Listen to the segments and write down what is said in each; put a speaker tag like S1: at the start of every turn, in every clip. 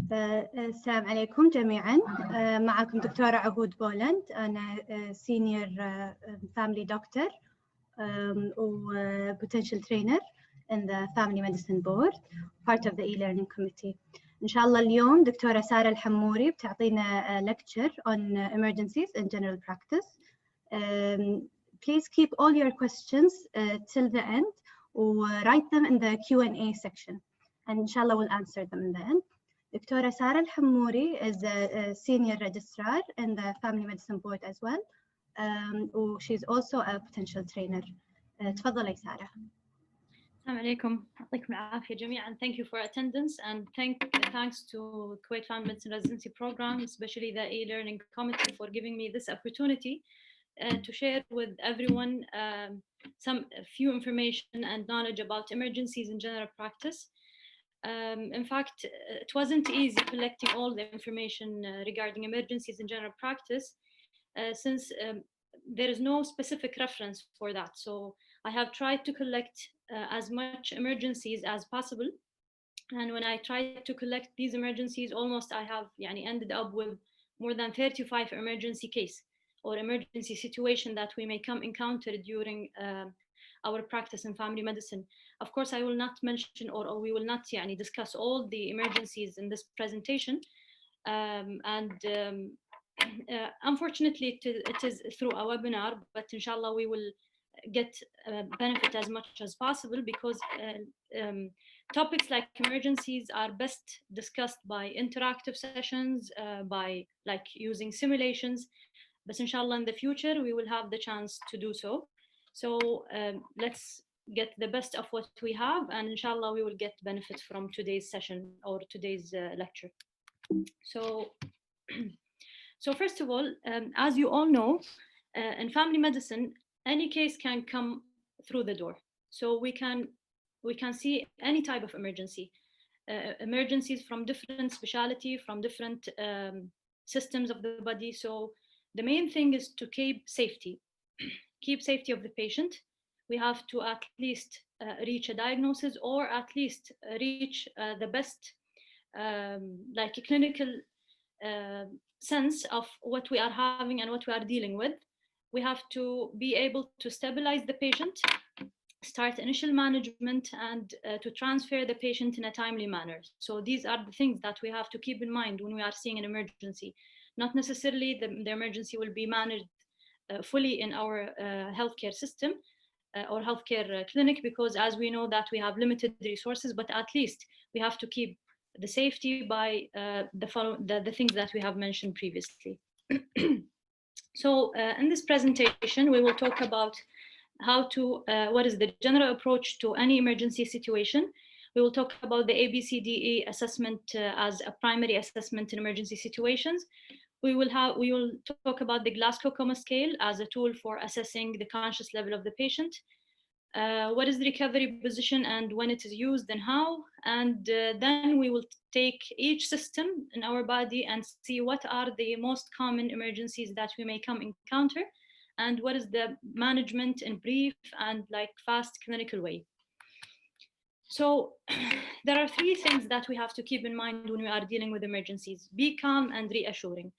S1: السلام عليكم جميعا. معكم دكتورة عهود بولند. أنا senior family doctor و potential trainer in the family medicine board, part of the e-learning committee. إن شاء الله اليوم دكتورة سارة الحموري بتعطينا lecture on emergencies in general practice. Please keep all your questions till the end or write them in the Q&A section, and inshallah we'll answer them in the end. Dr. Sara Alhammouri is a senior registrar in the family medicine board as well. She's also a potential trainer. تفضلي سارة.
S2: Assalamu alaikum. يعطيكم العافية جميعا. Thank you for attendance and thanks to Kuwait Family Medicine Residency Program, especially the e-learning committee, for giving me this opportunity to share with everyone a few information and knowledge about emergencies in general practice. In fact, it wasn't easy collecting all the information regarding emergencies in general practice since there is no specific reference for that. So I have tried to collect as much emergencies as possible. And when I tried to collect these emergencies, almost I have ended up with more than 35 emergency case or emergency situation that we may encounter during our practice in family medicine. Of course, I will not mention or we will not discuss all the emergencies in this presentation. Unfortunately, it is through a webinar, but inshallah we will get benefit as much as possible because topics like emergencies are best discussed by interactive sessions, by using simulations. But inshallah in the future, we will have the chance to do so. So let's get the best of what we have, and inshallah we will get benefit from today's session or today's lecture. So first of all, as you all know, in family medicine, any case can come through the door. So we can see any type of emergency, emergencies from different specialty, from different systems of the body. So the main thing is to keep safety of the patient. We have to at least reach a diagnosis or at least reach the best clinical sense of what we are having and what we are dealing with. We have to be able to stabilize the patient, start initial management, and to transfer the patient in a timely manner. So these are the things that we have to keep in mind when we are seeing an emergency. Not necessarily the emergency will be managed fully in our healthcare system or healthcare clinic, because as we know that we have limited resources, but at least we have to keep the safety by the things that we have mentioned previously. So in this presentation, we will talk about what is the general approach to any emergency situation. We will talk about the ABCDE assessment as a primary assessment in emergency situations. We will talk about the Glasgow Coma Scale as a tool for assessing the conscious level of the patient. What is the recovery position and when it is used and how? And then we will take each system in our body and see what are the most common emergencies that we may encounter, and what is the management in brief and fast clinical way. So there are three things that we have to keep in mind when we are dealing with emergencies: be calm and reassuring.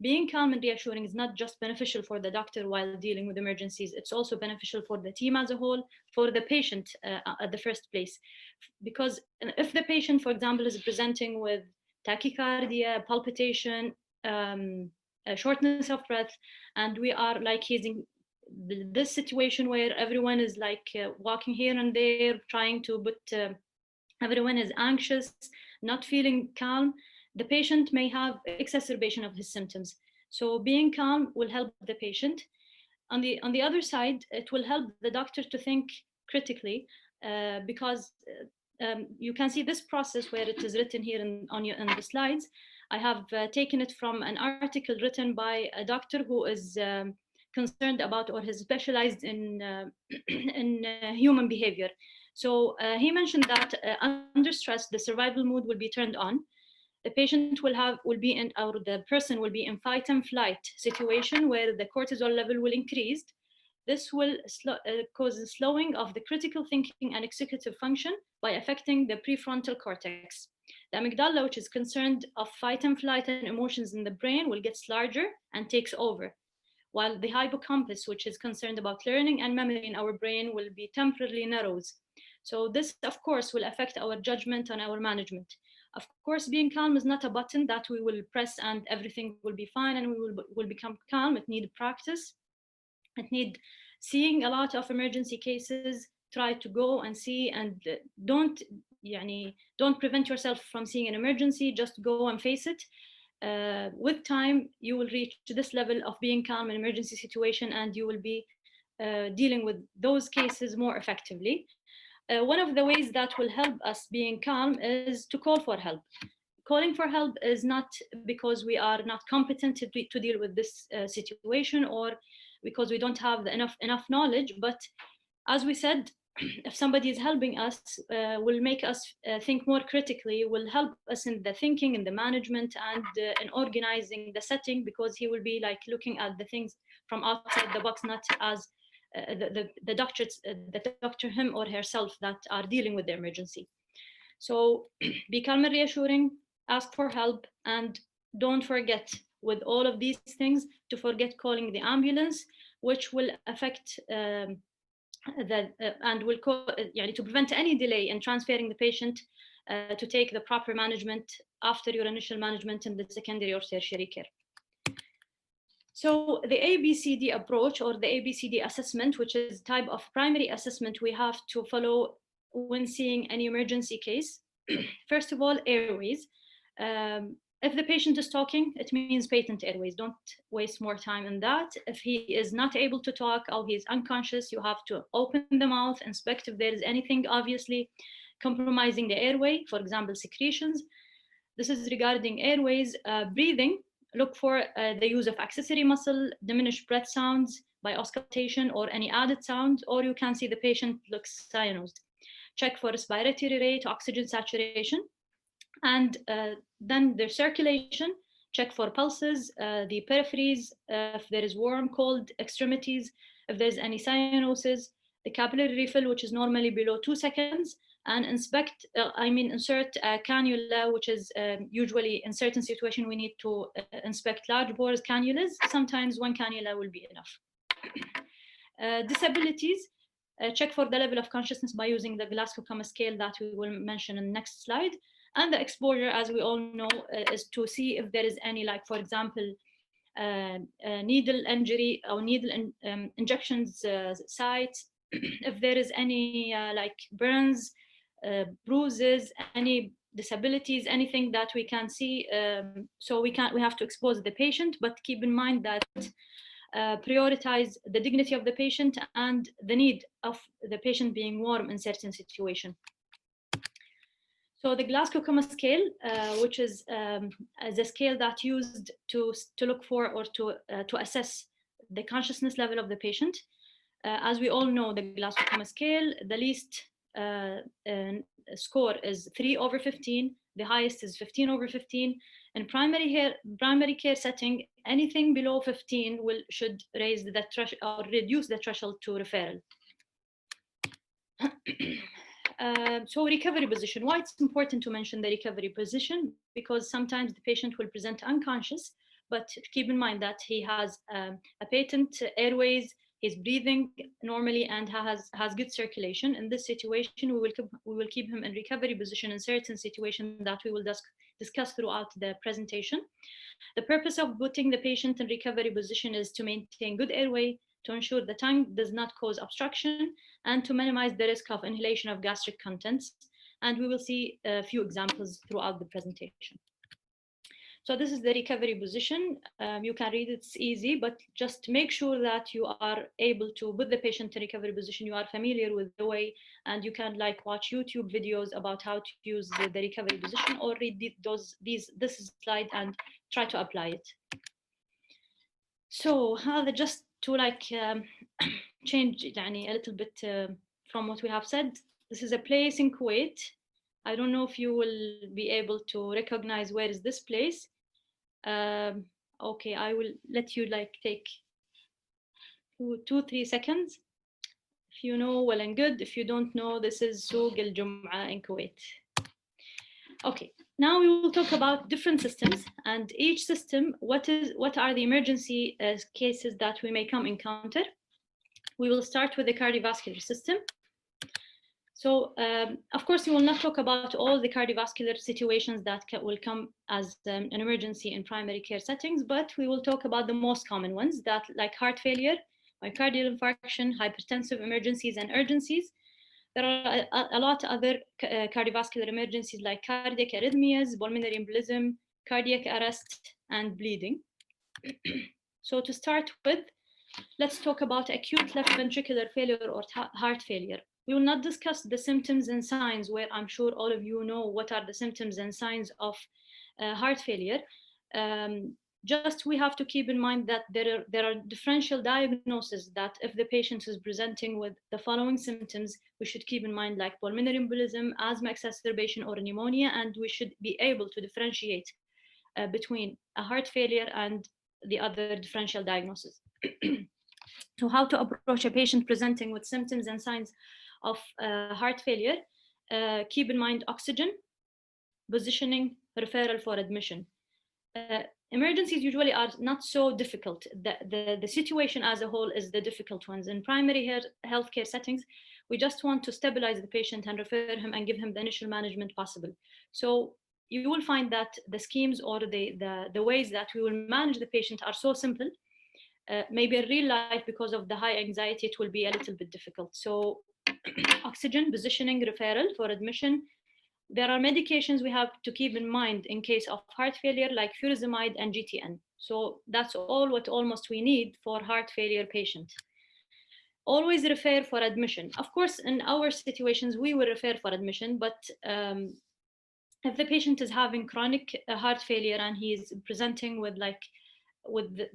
S2: Being calm and reassuring is not just beneficial for the doctor while dealing with emergencies, it's also beneficial for the team as a whole, for the patient at the first place. Because if the patient, for example, is presenting with tachycardia, palpitation, shortness of breath, and we are he's in this situation where everyone is walking here and there, trying to, but everyone is anxious, not feeling calm, the patient may have exacerbation of his symptoms. So being calm will help the patient. On the other side, it will help the doctor to think critically, because you can see this process where it is written here on the slides. I have taken it from an article written by a doctor who is concerned about or has specialized in human behavior. So he mentioned that under stress, the survival mode will be turned on. The patient the person will be in fight and flight situation where the cortisol level will increase. This will cause a slowing of the critical thinking and executive function by affecting the prefrontal cortex. the amygdala, which is concerned of fight and flight and emotions in the brain, will get larger and takes over, while the hippocampus, which is concerned about learning and memory in our brain, will be temporarily narrows. So this, of course, will affect our judgment and our management. Of course, being calm is not a button that we will press and everything will be fine and we will become calm. It needs practice. It needs seeing a lot of emergency cases, try to go and see, and don't prevent yourself from seeing an emergency, just go and face it. With time, you will reach to this level of being calm in emergency situation, and you will be dealing with those cases more effectively. One of the ways that will help us being calm is to call for help. Calling for help is not because we are not competent to deal with this situation, or because we don't have enough knowledge, but as we said, if somebody is helping us, will make us think more critically, will help us in the thinking, in the management, and in organizing the setting, because he will be like looking at the things from outside the box, not as the doctor, him or herself, that are dealing with the emergency. So be calm and reassuring, ask for help, and don't forget, with all of these things, to forget calling the ambulance, which will affect and will to prevent any delay in transferring the patient to take the proper management after your initial management in the secondary or tertiary care. So the ABCD approach, or the ABCD assessment, which is a type of primary assessment we have to follow when seeing any emergency case. First of all, airways. If the patient is talking, it means patent airways. Don't waste more time in that. If he is not able to talk or he's unconscious, you have to open the mouth, inspect if there is anything obviously compromising the airway, for example, secretions. This is regarding airways. Breathing, look for the use of accessory muscle, diminished breath sounds by auscultation or any added sound, or you can see the patient looks cyanosed. Check for respiratory rate, oxygen saturation, and then their circulation. Check for pulses, the peripheries, if there is warm, cold extremities, if there's any cyanosis, the capillary refill, which is normally below 2 seconds, and insert a cannula, which is usually in certain situations we need to inspect large bores cannulas. Sometimes one cannula will be enough. Disabilities, check for the level of consciousness by using the Glasgow-Coma scale that we will mention in the next slide. And the exposure, as we all know, is to see if there is any, like, for example, needle injury or needle injections sites, if there is any like burns, bruises, any disabilities, anything that we can see. So we have to expose the patient, but keep in mind that prioritize the dignity of the patient and the need of the patient being warm in certain situation. So the Glasgow-Coma scale, which is a scale that used to look for or to assess the consciousness level of the patient. As we all know, the Glasgow-Coma scale, the least score is 3/15, the highest is 15/15. In primary care setting, anything below 15 should raise the threshold or reduce the threshold to referral. So recovery position. Why it's important to mention the recovery position? Because sometimes the patient will present unconscious, but keep in mind that he has a patent airways, he's breathing normally, and has good circulation. In this situation, we will keep him in recovery position in certain situations that we will discuss throughout the presentation. The purpose of putting the patient in recovery position is to maintain good airway, to ensure the tongue does not cause obstruction, and to minimize the risk of inhalation of gastric contents. And we will see a few examples throughout the presentation. So this is the recovery position. You can read it, it's easy, but just make sure that you are able to put the patient in recovery position. You are familiar with the way, and you can watch YouTube videos about how to use the recovery position, or read this slide and try to apply it. So just to change a little bit from what we have said, this is a place in Kuwait. I don't know if you will be able to recognize where is this place. Okay, I will let you take 2-3 seconds. If you know, well and good. If you don't know, this is Souq al Jum'a in Kuwait. Okay, Now we will talk about different systems, and each system, what are the emergency cases that we may encounter. We will start with the cardiovascular system. So, of course, we will not talk about all the cardiovascular situations that will come as an emergency in primary care settings, but we will talk about the most common ones, that like heart failure, myocardial infarction, hypertensive emergencies, and urgencies. There are a lot of other cardiovascular emergencies like cardiac arrhythmias, pulmonary embolism, cardiac arrest, and bleeding. So to start with, let's talk about acute left ventricular failure or heart failure. We will not discuss the symptoms and signs, where I'm sure all of you know what are the symptoms and signs of heart failure. Just we have to keep in mind that there are differential diagnoses that if the patient is presenting with the following symptoms, we should keep in mind, like pulmonary embolism, asthma exacerbation, or pneumonia, and we should be able to differentiate between a heart failure and the other differential diagnosis. So how to approach a patient presenting with symptoms and signs of heart failure? Keep in mind oxygen, positioning, referral for admission. Emergencies usually are not so difficult. The situation as a whole is the difficult ones. In primary healthcare settings, we just want to stabilize the patient and refer him and give him the initial management possible. So you will find that the schemes or the ways that we will manage the patient are so simple. Maybe in real life, because of the high anxiety, it will be a little bit difficult. So oxygen, positioning, referral for admission. There are medications we have to keep in mind in case of heart failure, like furosemide and GTN. So that's almost we need for heart failure patient. Always refer for admission. Of course, in our situations, we will refer for admission, but if the patient is having chronic heart failure and he's presenting with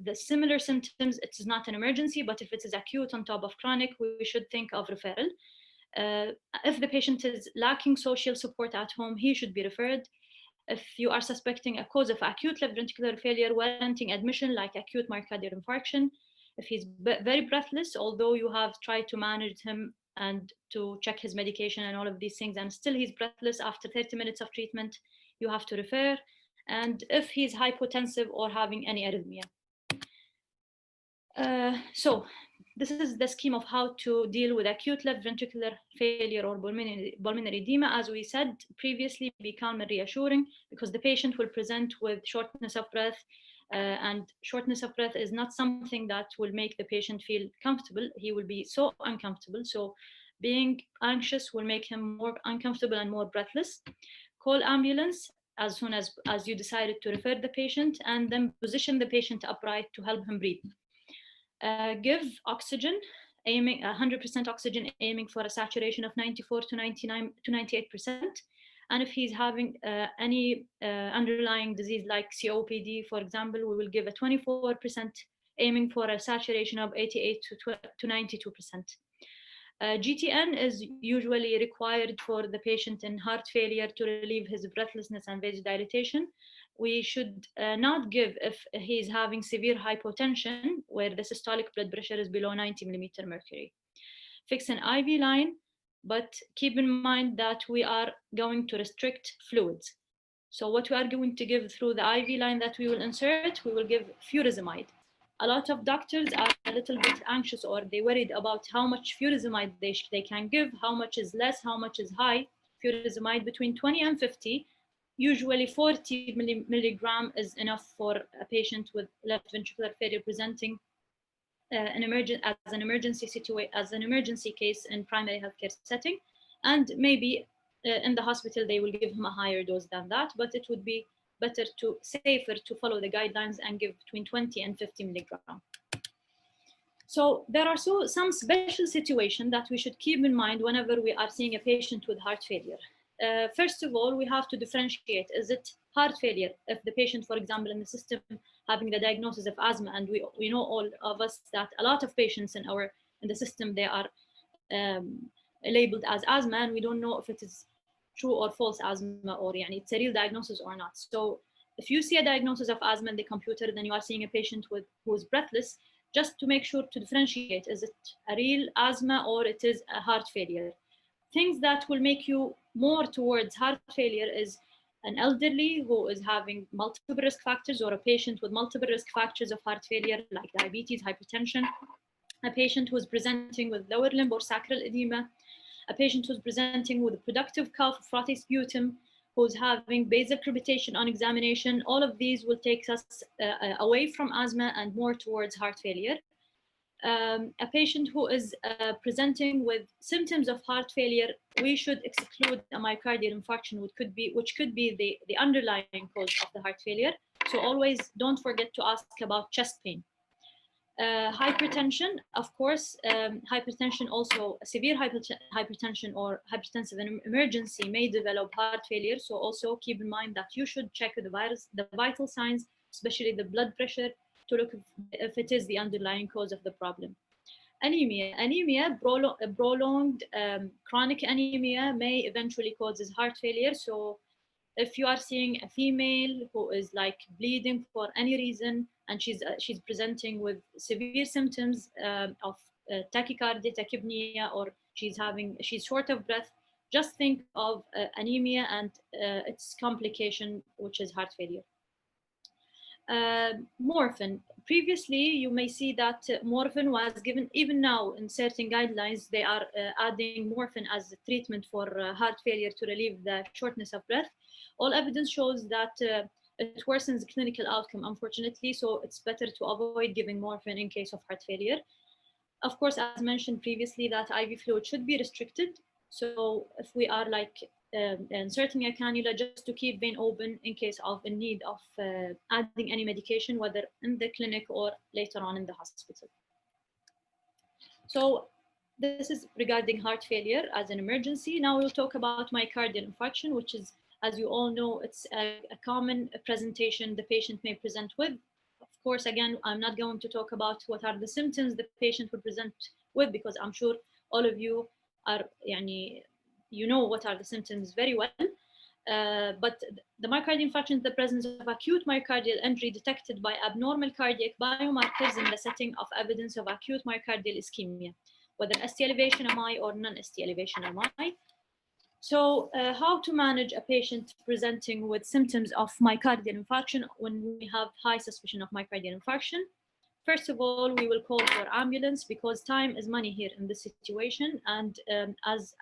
S2: the similar symptoms, it is not an emergency, but if it is acute on top of chronic, we should think of referral. If the patient is lacking social support at home, he should be referred. If you are suspecting a cause of acute left ventricular failure warranting admission, like acute myocardial infarction, if he's very breathless, although you have tried to manage him and to check his medication and all of these things, and still he's breathless after 30 minutes of treatment, you have to refer. And if he's hypotensive or having any arrhythmia. So this is the scheme of how to deal with acute left ventricular failure or pulmonary edema. As we said previously, be calm and reassuring, because the patient will present with shortness of breath, and shortness of breath is not something that will make the patient feel comfortable. He will be so uncomfortable. So being anxious will make him more uncomfortable and more breathless. Call ambulance as soon as you decided to refer the patient, and then position the patient upright to help him breathe. Give oxygen, aiming 100% oxygen, aiming for a saturation of 94 to 99 to 98%. And if he's having any underlying disease like COPD, for example, we will give a 24%, aiming for a saturation of 88 to 92%. GTN is usually required for the patient in heart failure to relieve his breathlessness and vasodilation. We should not give if he's having severe hypotension, where the systolic blood pressure is below 90 millimeter mercury. Fix an IV line, but keep in mind that we are going to restrict fluids. So what we are going to give through the IV line that we will insert, we will give furosemide. A lot of doctors are a little bit anxious, or they worried about how much furosemide they can give, how much is less, how much is high. Furosemide between 20 and 50. Usually 40 milligram is enough for a patient with left ventricular failure presenting as an emergency case in primary healthcare setting. And maybe in the hospital they will give him a higher dose than that, but it would be safer to follow the guidelines and give between 20 and 50 milligram. So there are some special situations that we should keep in mind whenever we are seeing a patient with heart failure. First of all, we have to differentiate, is it heart failure? If the patient, for example, in the system having the diagnosis of asthma, and we know all of us that a lot of patients in the system, they are labeled as asthma, and we don't know if it is true or false asthma, or it's a real diagnosis or not. So if you see a diagnosis of asthma in the computer, then you are seeing a patient who is breathless, just to make sure to differentiate, is it a real asthma or it is a heart failure? Things that will make you more towards heart failure is an elderly who is having multiple risk factors, or a patient with multiple risk factors of heart failure like diabetes, hypertension, a patient who is presenting with lower limb or sacral edema, a patient who's presenting with a productive cough, frothy sputum, who's having basal crepitation on examination. All of these will take us away from asthma and more towards heart failure. A patient who is presenting with symptoms of heart failure, we should exclude a myocardial infarction, which could be the underlying cause of the heart failure. So always don't forget to ask about chest pain. Hypertension, of course, hypertension also, severe hypertension or hypertensive emergency may develop heart failure. So also keep in mind that you should check the vital signs, especially the blood pressure, to look if it is the underlying cause of the problem. Anemia, prolonged chronic anemia may eventually causes heart failure. So if you are seeing a female who is like bleeding for any reason, and she's presenting with severe symptoms of tachycardia, tachypnea, or she's short of breath, just think of anemia and its complication, which is heart failure. Morphine. Previously, you may see that morphine was given, even now in certain guidelines, they are adding morphine as a treatment for heart failure to relieve the shortness of breath. All evidence shows that it worsens the clinical outcome, unfortunately, so it's better to avoid giving morphine in case of heart failure. Of course, as mentioned previously, that IV fluid should be restricted. So if we are like inserting a cannula, just to keep vein open in case of a need of adding any medication, whether in the clinic or later on in the hospital. So this is regarding heart failure as an emergency. Now we'll talk about myocardial infarction, which is, as you all know, it's a common presentation the patient may present with. Of course, again, I'm not going to talk about what are the symptoms the patient would present with, because I'm sure all of you are, you know what are the symptoms very well. But the myocardial infarction is the presence of acute myocardial injury detected by abnormal cardiac biomarkers in the setting of evidence of acute myocardial ischemia, whether ST elevation MI or non-ST elevation MI. So how to manage a patient presenting with symptoms of myocardial infarction when we have high suspicion of myocardial infarction? First of all, we will call for ambulance, because time is money here in this situation, and as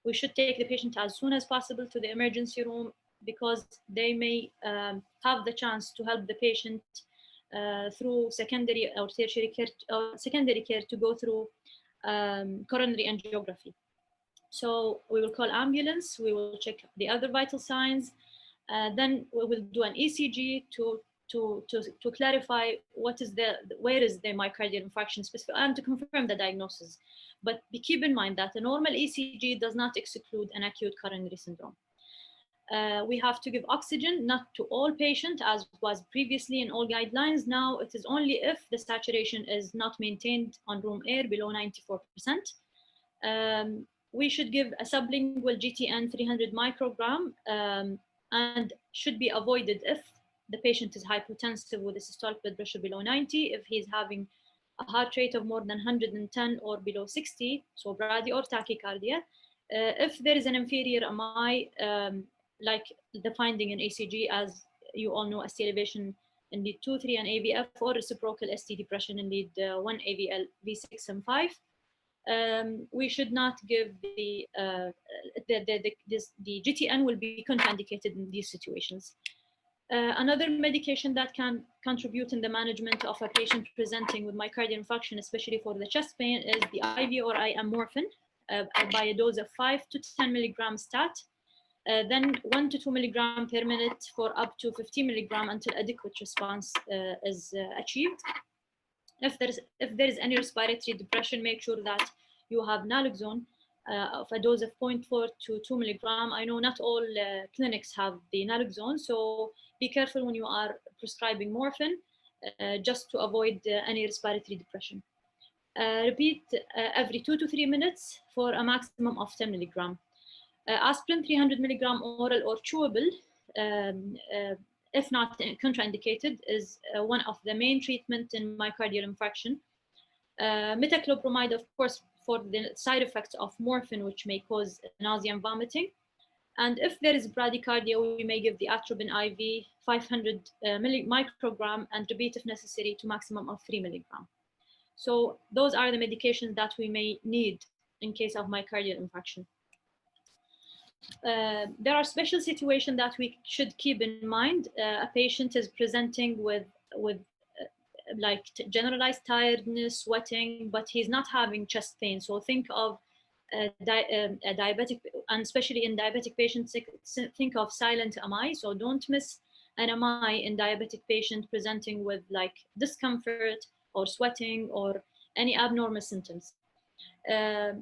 S2: we should take the patient as soon as possible to the emergency room, because they may have the chance to help the patient through secondary or tertiary care, to go through coronary angiography. So we will call ambulance, we will check the other vital signs, then we will do an ECG to clarify where is the myocardial infarction specific, and to confirm the diagnosis. But keep in mind that a normal ECG does not exclude an acute coronary syndrome. We have to give oxygen, not to all patients, as was previously in all guidelines. Now it is only if the saturation is not maintained on room air below 94%. We should give a sublingual GTN 300 microgram and should be avoided if the patient is hypotensive with a systolic blood pressure below 90, if he's having a heart rate of more than 110 or below 60, so brady or tachycardia. If there is an inferior MI, like the finding in ECG, as you all know, ST elevation in lead 2, 3, and AVF, or reciprocal ST depression in lead 1, AVL, V6, and 5. We should not give the GTN will be contraindicated in these situations. Another medication that can contribute in the management of a patient presenting with myocardial infarction, especially for the chest pain, is the IV or IM morphine by a dose of 5 to 10 milligrams stat, then 1 to 2 milligram per minute for up to 50 milligram until adequate response is achieved. If there is any respiratory depression, make sure that you have naloxone of a dose of 0.4 to 2 milligram. I know not all clinics have the naloxone, so be careful when you are prescribing morphine, just to avoid any respiratory depression. Repeat every 2 to 3 minutes for a maximum of 10 milligram. Aspirin 300 milligram oral or chewable, if not contraindicated, is one of the main treatment in myocardial infarction. Metoclopramide, of course, for the side effects of morphine, which may cause nausea and vomiting. And if there is bradycardia, we may give the atropine IV 500 microgram and repeat if necessary to maximum of 3 milligram. So those are the medications that we may need in case of myocardial infarction. There are special situations that we should keep in mind. A patient is presenting with like generalized tiredness, sweating, but he's not having chest pain. So think of a diabetic, and especially in diabetic patients, think of silent MI. So don't miss an MI in diabetic patient presenting with like discomfort or sweating or any abnormal symptoms.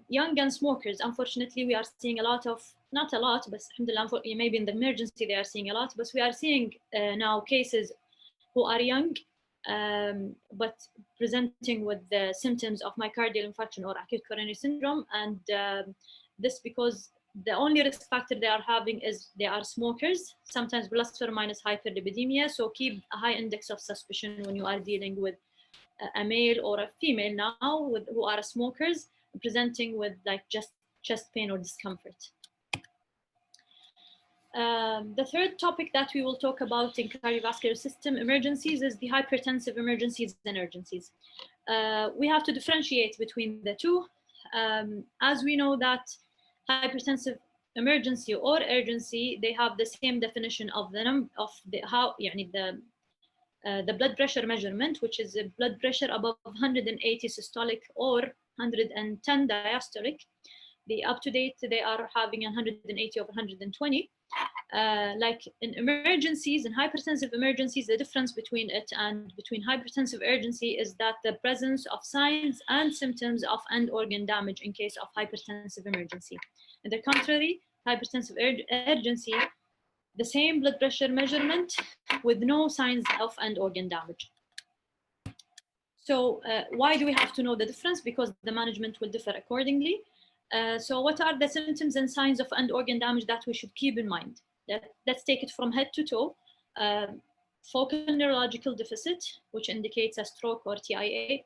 S2: Young gun smokers, unfortunately, we are seeing a lot of, not a lot, but maybe in the emergency they are seeing a lot, but we are seeing now cases who are young, but presenting with the symptoms of myocardial infarction or acute coronary syndrome. And this because the only risk factor they are having is they are smokers, sometimes plus or minus hyperlipidemia. So keep a high index of suspicion when you are dealing with a male or a female now who are smokers presenting with like just chest pain or discomfort. The third topic that we will talk about in cardiovascular system emergencies is the hypertensive emergencies and urgencies. We have to differentiate between the two. As we know that hypertensive emergency or urgency, they have the same definition of the blood pressure measurement, which is a blood pressure above 180 systolic or 110 diastolic. The up to date, they are having 180 over 120. Like in emergencies, in hypertensive emergencies, the difference between it and between hypertensive urgency is that the presence of signs and symptoms of end organ damage in case of hypertensive emergency. On the contrary, hypertensive urgency, the same blood pressure measurement with no signs of end organ damage. So why do we have to know the difference? Because the management will differ accordingly. So what are the symptoms and signs of end organ damage that we should keep in mind? Let's take it from head to toe. Focal neurological deficit, which indicates a stroke or TIA.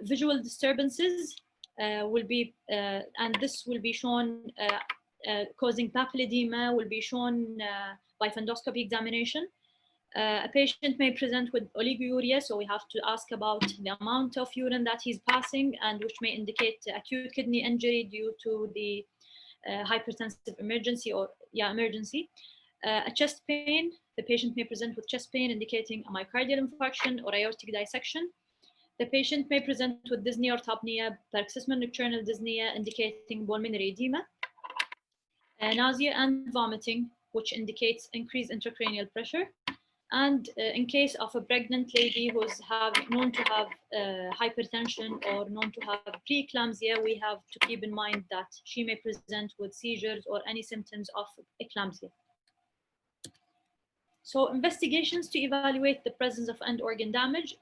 S2: Visual disturbances will be, and this will be shown causing papilledema, will be shown by fundoscopy examination. A patient may present with oliguria, so we have to ask about the amount of urine that he's passing, and which may indicate acute kidney injury due to the hypertensive emergency or emergency. A chest pain, the patient may present with chest pain indicating a myocardial infarction or aortic dissection. The patient may present with dyspnea or topnea, paroxysmal nocturnal dyspnea indicating pulmonary edema. Nausea and vomiting, which indicates increased intracranial pressure. And in case of a pregnant lady who's known to have hypertension or known to have preeclampsia, we have to keep in mind that she may present with seizures or any symptoms of eclampsia. So investigations to evaluate the presence of end organ damage.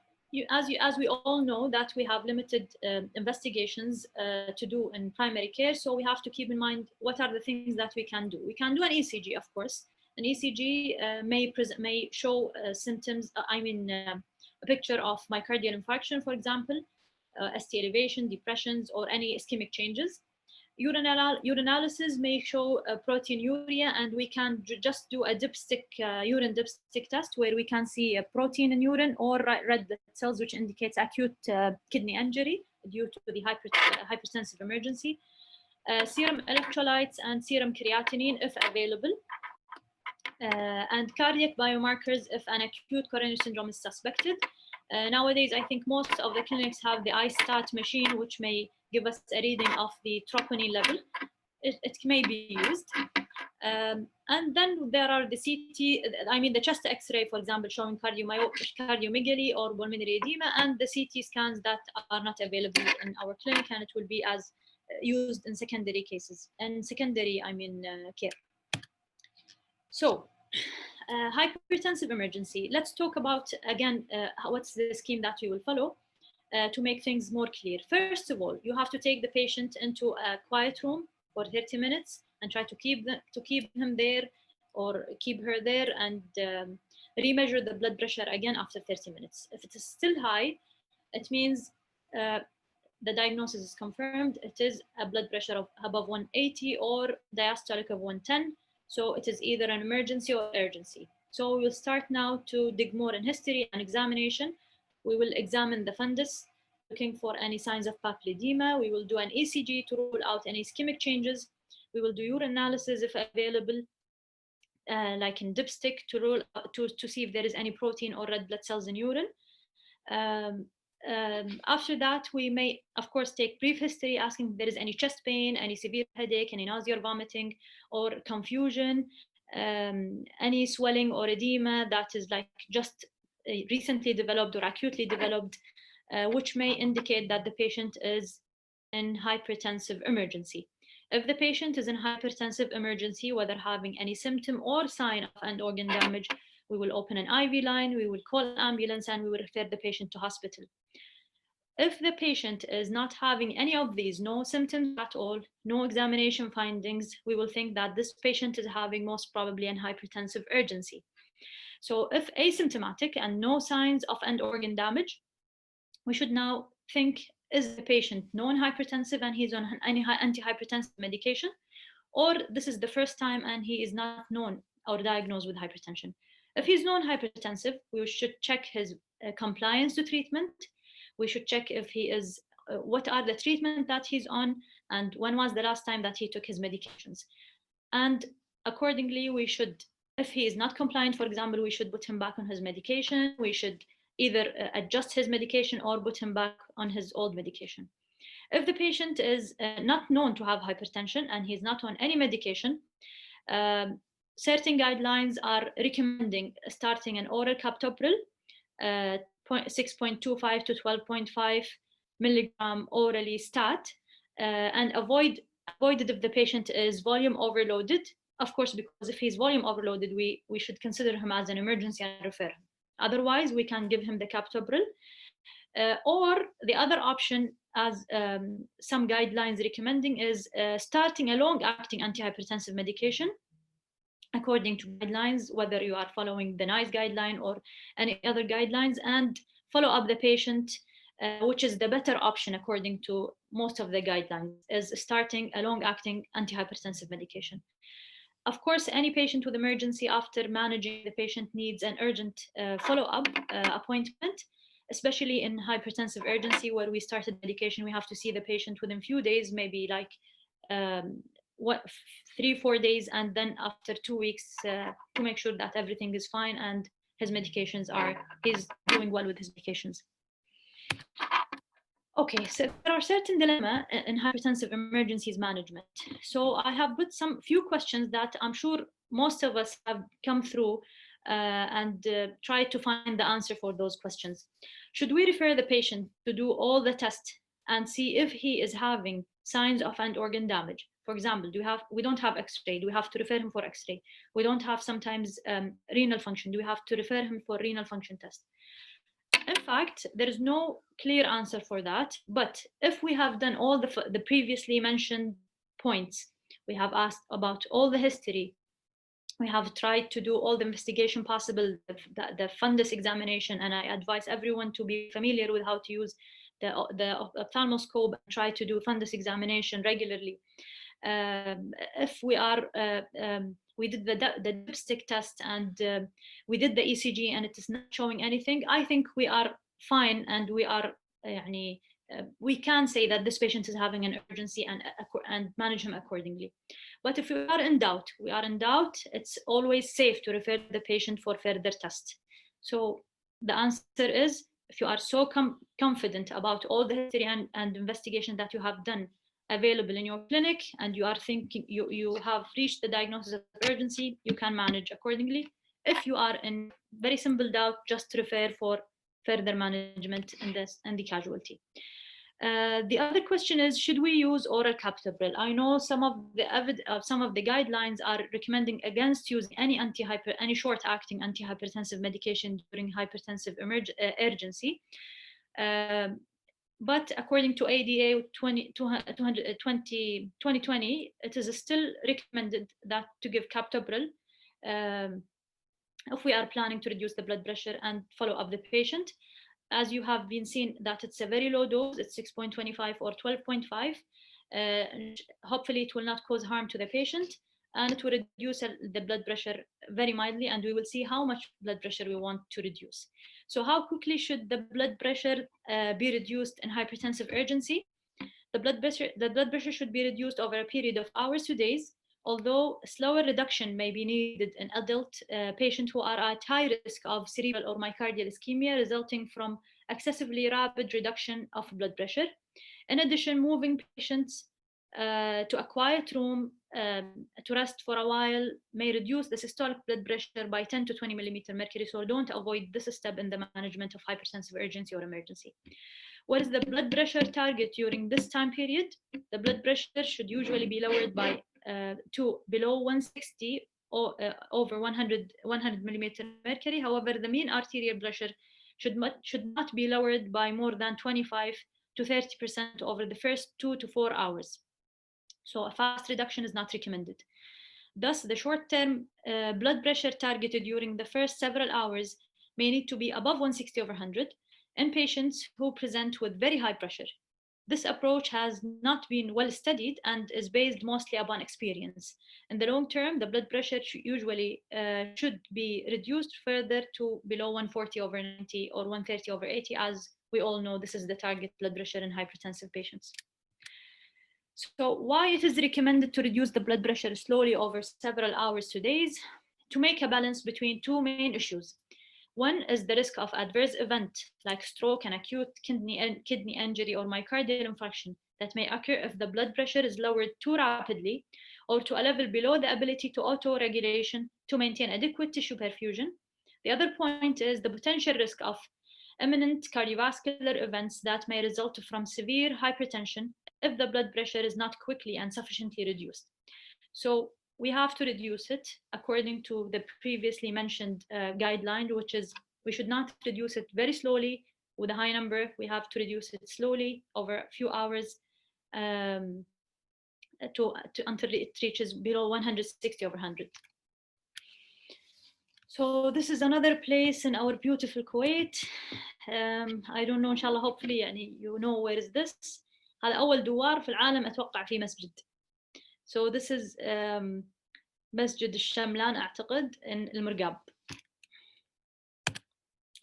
S2: As we all know that we have limited investigations to do in primary care, so we have to keep in mind what are the things that we can do. We can do an ECG, of course. An ECG may show symptoms, a picture of myocardial infarction, for example, ST elevation, depressions, or any ischemic changes. Urinalysis may show proteinuria, and we can just do a urine dipstick test where we can see a protein in urine or red blood cells, which indicates acute kidney injury due to the hypertensive emergency. Serum electrolytes and serum creatinine if available. And cardiac biomarkers if an acute coronary syndrome is suspected. Nowadays, I think most of the clinics have the iStat machine, which may give us a reading of the troponin level. It may be used. And then there are the CT, the chest X-ray, for example, showing cardiomegaly or pulmonary edema, and the CT scans that are not available in our clinic, and it will be as used in secondary cases, and secondary, care. So, hypertensive emergency. Let's talk about, again, what's the scheme that we will follow to make things more clear. First of all, you have to take the patient into a quiet room for 30 minutes and try to keep him there or keep her there, and remeasure the blood pressure again after 30 minutes. If it is still high, it means the diagnosis is confirmed, it is a blood pressure of above 180 or diastolic of 110. So it is either an emergency or urgency. So we'll start now to dig more in history and examination. We will examine the fundus, looking for any signs of papilledema. We will do an ECG to rule out any ischemic changes. We will do urine analysis if available, like in dipstick, to rule to see if there is any protein or red blood cells in urine. After that, we may, of course, take brief history, asking if there is any chest pain, any severe headache, any nausea or vomiting, or confusion, any swelling or edema that is like just recently developed or acutely developed, which may indicate that the patient is in hypertensive emergency. If the patient is in hypertensive emergency, whether having any symptom or sign of end organ damage, we will open an IV line, we will call an ambulance, and we will refer the patient to hospital. If the patient is not having any of these, no symptoms at all, no examination findings, we will think that this patient is having most probably an hypertensive urgency. So if asymptomatic and no signs of end organ damage, we should now think, is the patient non-hypertensive and he's on any antihypertensive medication, or this is the first time and he is not known or diagnosed with hypertension. If he's non-hypertensive, we should check his compliance to treatment. We should check if he is, what are the treatment that he's on, and when was the last time that he took his medications. And accordingly, we should, if he is not compliant, for example, we should put him back on his medication. We should either adjust his medication or put him back on his old medication. If the patient is not known to have hypertension and he's not on any medication, certain guidelines are recommending starting an oral captopril, 6.25 to 12.5 milligram orally stat, and avoided if the patient is volume overloaded. Of course, because if he's volume overloaded, we should consider him as an emergency and refer him. Otherwise, we can give him the captopril. Or the other option, as some guidelines recommending, is starting a long-acting antihypertensive medication according to guidelines, whether you are following the NICE guideline or any other guidelines, and follow up the patient, which is the better option according to most of the guidelines, is starting a long-acting antihypertensive medication. Of course, any patient with emergency, after managing the patient, needs an urgent follow-up appointment, especially in hypertensive urgency where we started medication. We have to see the patient within few days, maybe like 3-4 days, and then after 2 weeks to make sure that everything is fine and his medications he's doing well with his medications. Okay, so there are certain dilemmas in hypertensive emergencies management. So I have put few questions that I'm sure most of us have come through and try to find the answer for those questions. Should we refer the patient to do all the tests and see if he is having signs of end organ damage? For example, we don't have X-ray, do we have to refer him for X-ray? We don't have sometimes renal function, do we have to refer him for renal function test? In fact, there is no clear answer for that, but if we have done all the previously mentioned points, we have asked about all the history, we have tried to do all the investigation possible, the fundus examination, and I advise everyone to be familiar with how to use the ophthalmoscope and try to do fundus examination regularly. If we are, we did the dipstick test and we did the ECG and it is not showing anything, I think we are fine and we are, we can say that this patient is having an urgency and manage him accordingly. But if we are in doubt, it's always safe to refer the patient for further tests. So the answer is, if you are so confident about all the history and investigation that you have done available in your clinic, and you are thinking you have reached the diagnosis of urgency, you can manage accordingly. If you are in very simple doubt, just refer for further management in the casualty. The other question is, should we use oral captopril? I know some of the guidelines are recommending against using any short-acting antihypertensive medication during hypertensive urgency. But according to ADA 2020, it is still recommended that to give captopril if we are planning to reduce the blood pressure and follow up the patient. as you have been seen, that it's a very low dose, it's 6.25 or 12.5. Hopefully it will not cause harm to the patient, and it will reduce the blood pressure very mildly, and we will see how much blood pressure we want to reduce. So how quickly should the blood pressure be reduced in hypertensive urgency? The blood pressure should be reduced over a period of hours to days, although slower reduction may be needed in adult patients who are at high risk of cerebral or myocardial ischemia resulting from excessively rapid reduction of blood pressure. In addition, moving patients to a quiet room to rest for a while may reduce the systolic blood pressure by 10 to 20 millimeter mercury. So don't avoid this step in the management of hypertensive urgency or emergency. What is the blood pressure target during this time period? The blood pressure should usually be lowered by to below 160 or over 100 millimeter mercury. However, the mean arterial pressure should not be lowered by more than 25 to 30% over the first 2 to 4 hours. So a fast reduction is not recommended. Thus, the short-term blood pressure targeted during the first several hours may need to be above 160 over 100 in patients who present with very high pressure. This approach has not been well studied and is based mostly upon experience. In the long term, the blood pressure usually should be reduced further to below 140 over 90 or 130 over 80. As we all know, this is the target blood pressure in hypertensive patients. So why it is recommended to reduce the blood pressure slowly over several hours to days? To make a balance between two main issues. One is the risk of adverse event like stroke and acute kidney injury or myocardial infarction that may occur if the blood pressure is lowered too rapidly or to a level below the ability to auto-regulation to maintain adequate tissue perfusion. The other point is the potential risk of imminent cardiovascular events that may result from severe hypertension if the blood pressure is not quickly and sufficiently reduced. So we have to reduce it according to the previously mentioned guideline, which is we should not reduce it very slowly with a high number. We have to reduce it slowly over a few hours until it reaches below 160 over 100. So this is another place in our beautiful Kuwait. I don't know, inshallah, hopefully يعني you know where is this. هذا أول دوار في العالم أتوقع في مسجد. So this is مسجد الشملان أعتقد in المرقاب.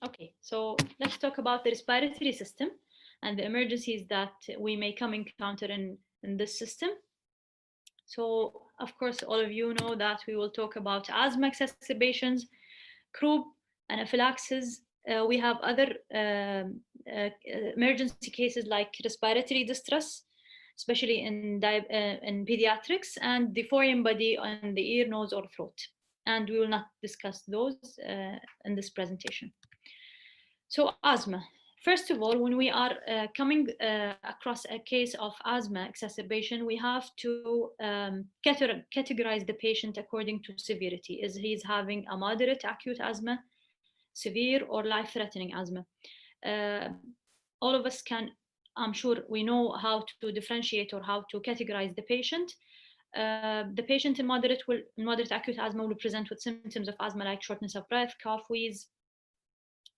S2: Okay, so let's talk about the respiratory system and the emergencies that we may come encounter in this system. So of course, all of you know that we will talk about asthma exacerbations, croup, anaphylaxis. We have other emergency cases like respiratory distress, especially in pediatrics, and the foreign body on the ear, nose, or throat. And we will not discuss those in this presentation. So asthma. First of all, when we are coming across a case of asthma exacerbation, we have to categorize the patient according to severity. Is he having a moderate acute asthma, severe, or life-threatening asthma? All of us can, I'm sure we know how to differentiate or how to categorize the patient. The patient in moderate acute asthma will present with symptoms of asthma like shortness of breath, cough, wheeze,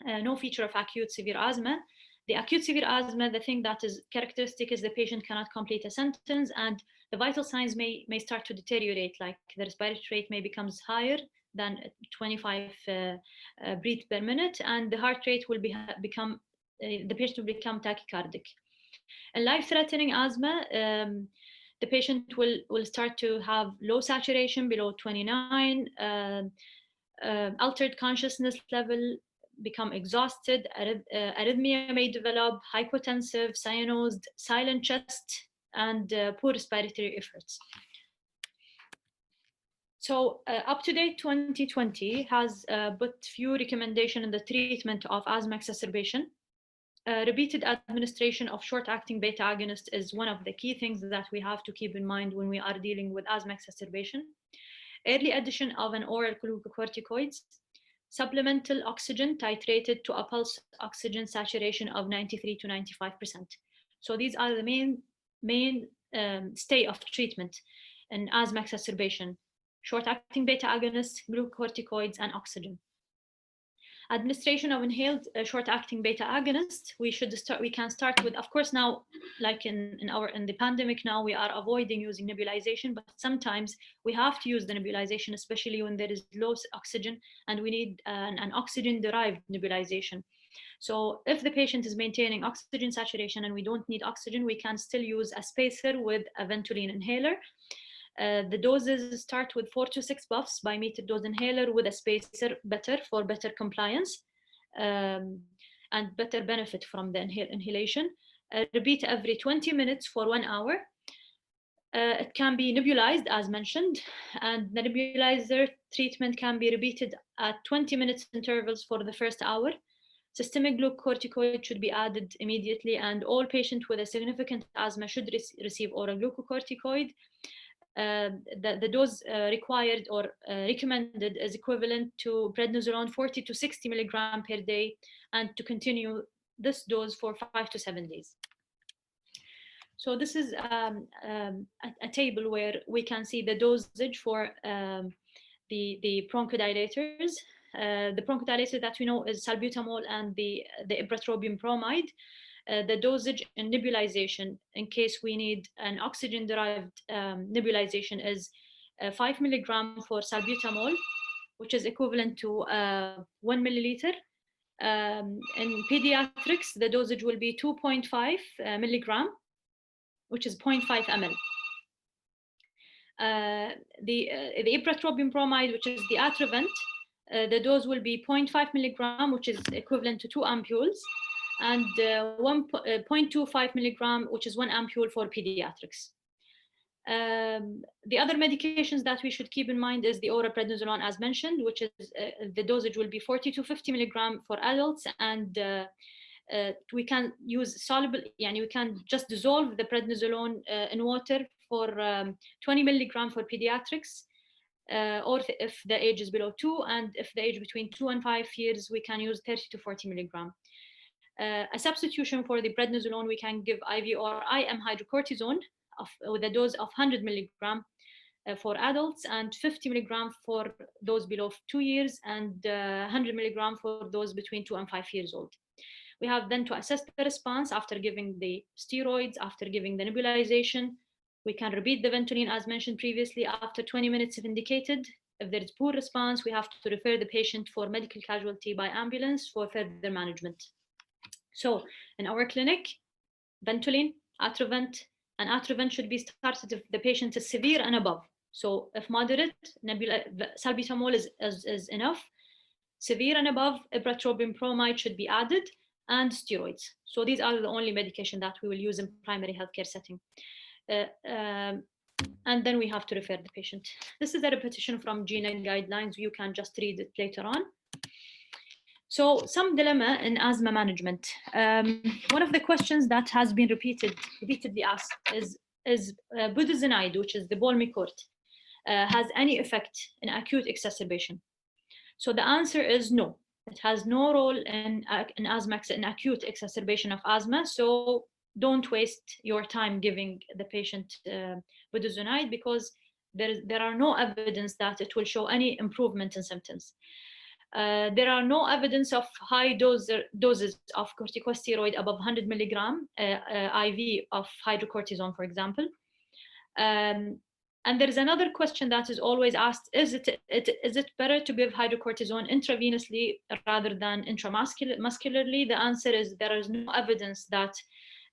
S2: no feature of acute severe asthma. The acute severe asthma, the thing that is characteristic is the patient cannot complete a sentence, and the vital signs may start to deteriorate, like the respiratory rate may becomes higher than 25 breaths per minute, and the heart rate will become, the patient will become tachycardic. In life-threatening asthma, the patient will start to have low saturation below 29, altered consciousness level, become exhausted, arrhythmia may develop, hypotensive, cyanosed, silent chest, and poor respiratory efforts. So up-to-date 2020 has put few recommendations in the treatment of asthma exacerbation. Repeated administration of short-acting beta agonist is one of the key things that we have to keep in mind when we are dealing with asthma exacerbation. Early addition of an oral glucocorticoids, supplemental oxygen titrated to a pulse oxygen saturation of 93 to 95%. So these are the main stay of treatment in asthma exacerbation: short-acting beta agonists, glucocorticoids, and oxygen. Administration of inhaled short-acting beta agonist. We can start with, of course, now, like in the pandemic now, we are avoiding using nebulization, but sometimes we have to use the nebulization, especially when there is low oxygen and we need an oxygen-derived nebulization. So if the patient is maintaining oxygen saturation and we don't need oxygen, we can still use a spacer with a Ventolin inhaler. The doses start with 4 to 6 puffs by meter dose inhaler with a spacer, for better compliance and better benefit from the inhalation. Repeat every 20 minutes for 1 hour. It can be nebulized, as mentioned, and the nebulizer treatment can be repeated at 20 minutes intervals for the first hour. Systemic glucocorticoid should be added immediately, and all patients with a significant asthma should receive oral glucocorticoid. The dose required or recommended is equivalent to prednisolone 40 to 60 milligram per day, and to continue this dose for 5 to 7 days. So this is a table where we can see the dosage for the bronchodilators. The bronchodilator that we know is salbutamol and the ipratropium bromide. The dosage and nebulization, in case we need an oxygen-derived nebulization, is 5 milligram for salbutamol, which is equivalent to 1 milliliter. In pediatrics, the dosage will be 2.5 milligram, which is 0.5 ml. The ipratropium bromide, which is the Atrovent, the dose will be 0.5 milligram, which is equivalent to 2 ampules, and 0.25 milligram, which is 1 ampule for pediatrics. The other medications that we should keep in mind is the oral prednisolone, as mentioned, which is the dosage will be 40 to 50 milligram for adults, and we can use soluble, we can just dissolve the prednisolone in water for 20 milligram for pediatrics, or if the age is below 2, and if the age between 2 and 5 years, we can use 30 to 40 milligram. A substitution for the prednisolone, we can give IV or IM hydrocortisone with a dose of 100 milligram for adults, and 50 milligram for those below 2 years, and 100 milligram for those between 2 and 5 years old. We have then to assess the response after giving the steroids, after giving the nebulization. We can repeat the Ventolin, as mentioned previously, after 20 minutes if indicated. If there is poor response, we have to refer the patient for medical casualty by ambulance for further management. So in our clinic, Ventolin, Atrovent, and Atrovent should be started if the patient is severe and above. So if moderate, salbutamol is enough. Severe and above, ipratropium bromide should be added, and steroids. So these are the only medication that we will use in primary healthcare setting. And then we have to refer the patient. This is a repetition from GINA guidelines. You can just read it later on. So some dilemma in asthma management. One of the questions that has been repeatedly asked is budesonide, which is the Bolmicort, has any effect in acute exacerbation? So the answer is no. It has no role in asthma, in acute exacerbation of asthma. So don't waste your time giving the patient budesonide, because there are no evidence that it will show any improvement in symptoms. There are no evidence of high doses of corticosteroid above 100 milligram IV of hydrocortisone, for example. And there is another question that is always asked: is it better to give hydrocortisone intravenously rather than intramuscularly? The answer is there is no evidence that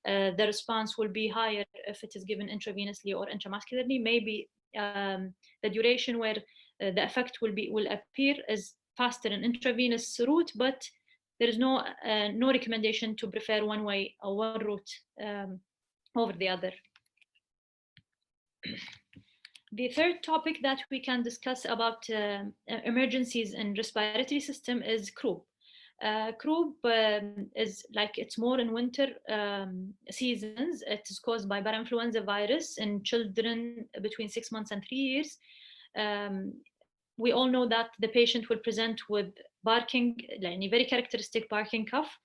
S2: the response will be higher if it is given intravenously or intramuscularly. Maybe the duration where the effect will appear is faster in intravenous route, but there is no recommendation to prefer one way or one route over the other. The third topic that we can discuss about emergencies in respiratory system is croup. Croup is like, it's more in winter seasons. It is caused by parainfluenza virus in children between 6 months and 3 years. We all know that the patient will present with barking, like a very characteristic barking cough.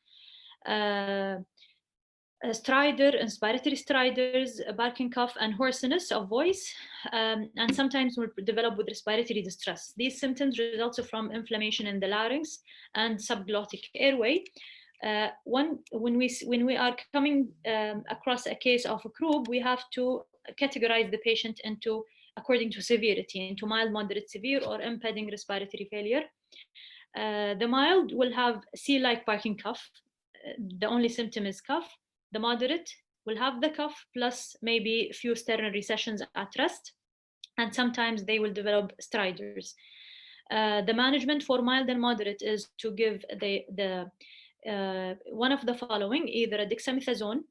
S2: stridor, inspiratory stridors, barking cough, and hoarseness of voice, and sometimes will develop with respiratory distress. These symptoms result from inflammation in the larynx and subglottic airway. When we are coming across a case of a croup, we have to categorize the patient into according to severity, into mild, moderate, severe, or impending respiratory failure. The mild will have C-like barking cough. The only symptom is cough. The moderate will have the cough plus maybe a few sternal recessions at rest, and sometimes they will develop stridors. The management for mild and moderate is to give one of the following, either a dexamethasone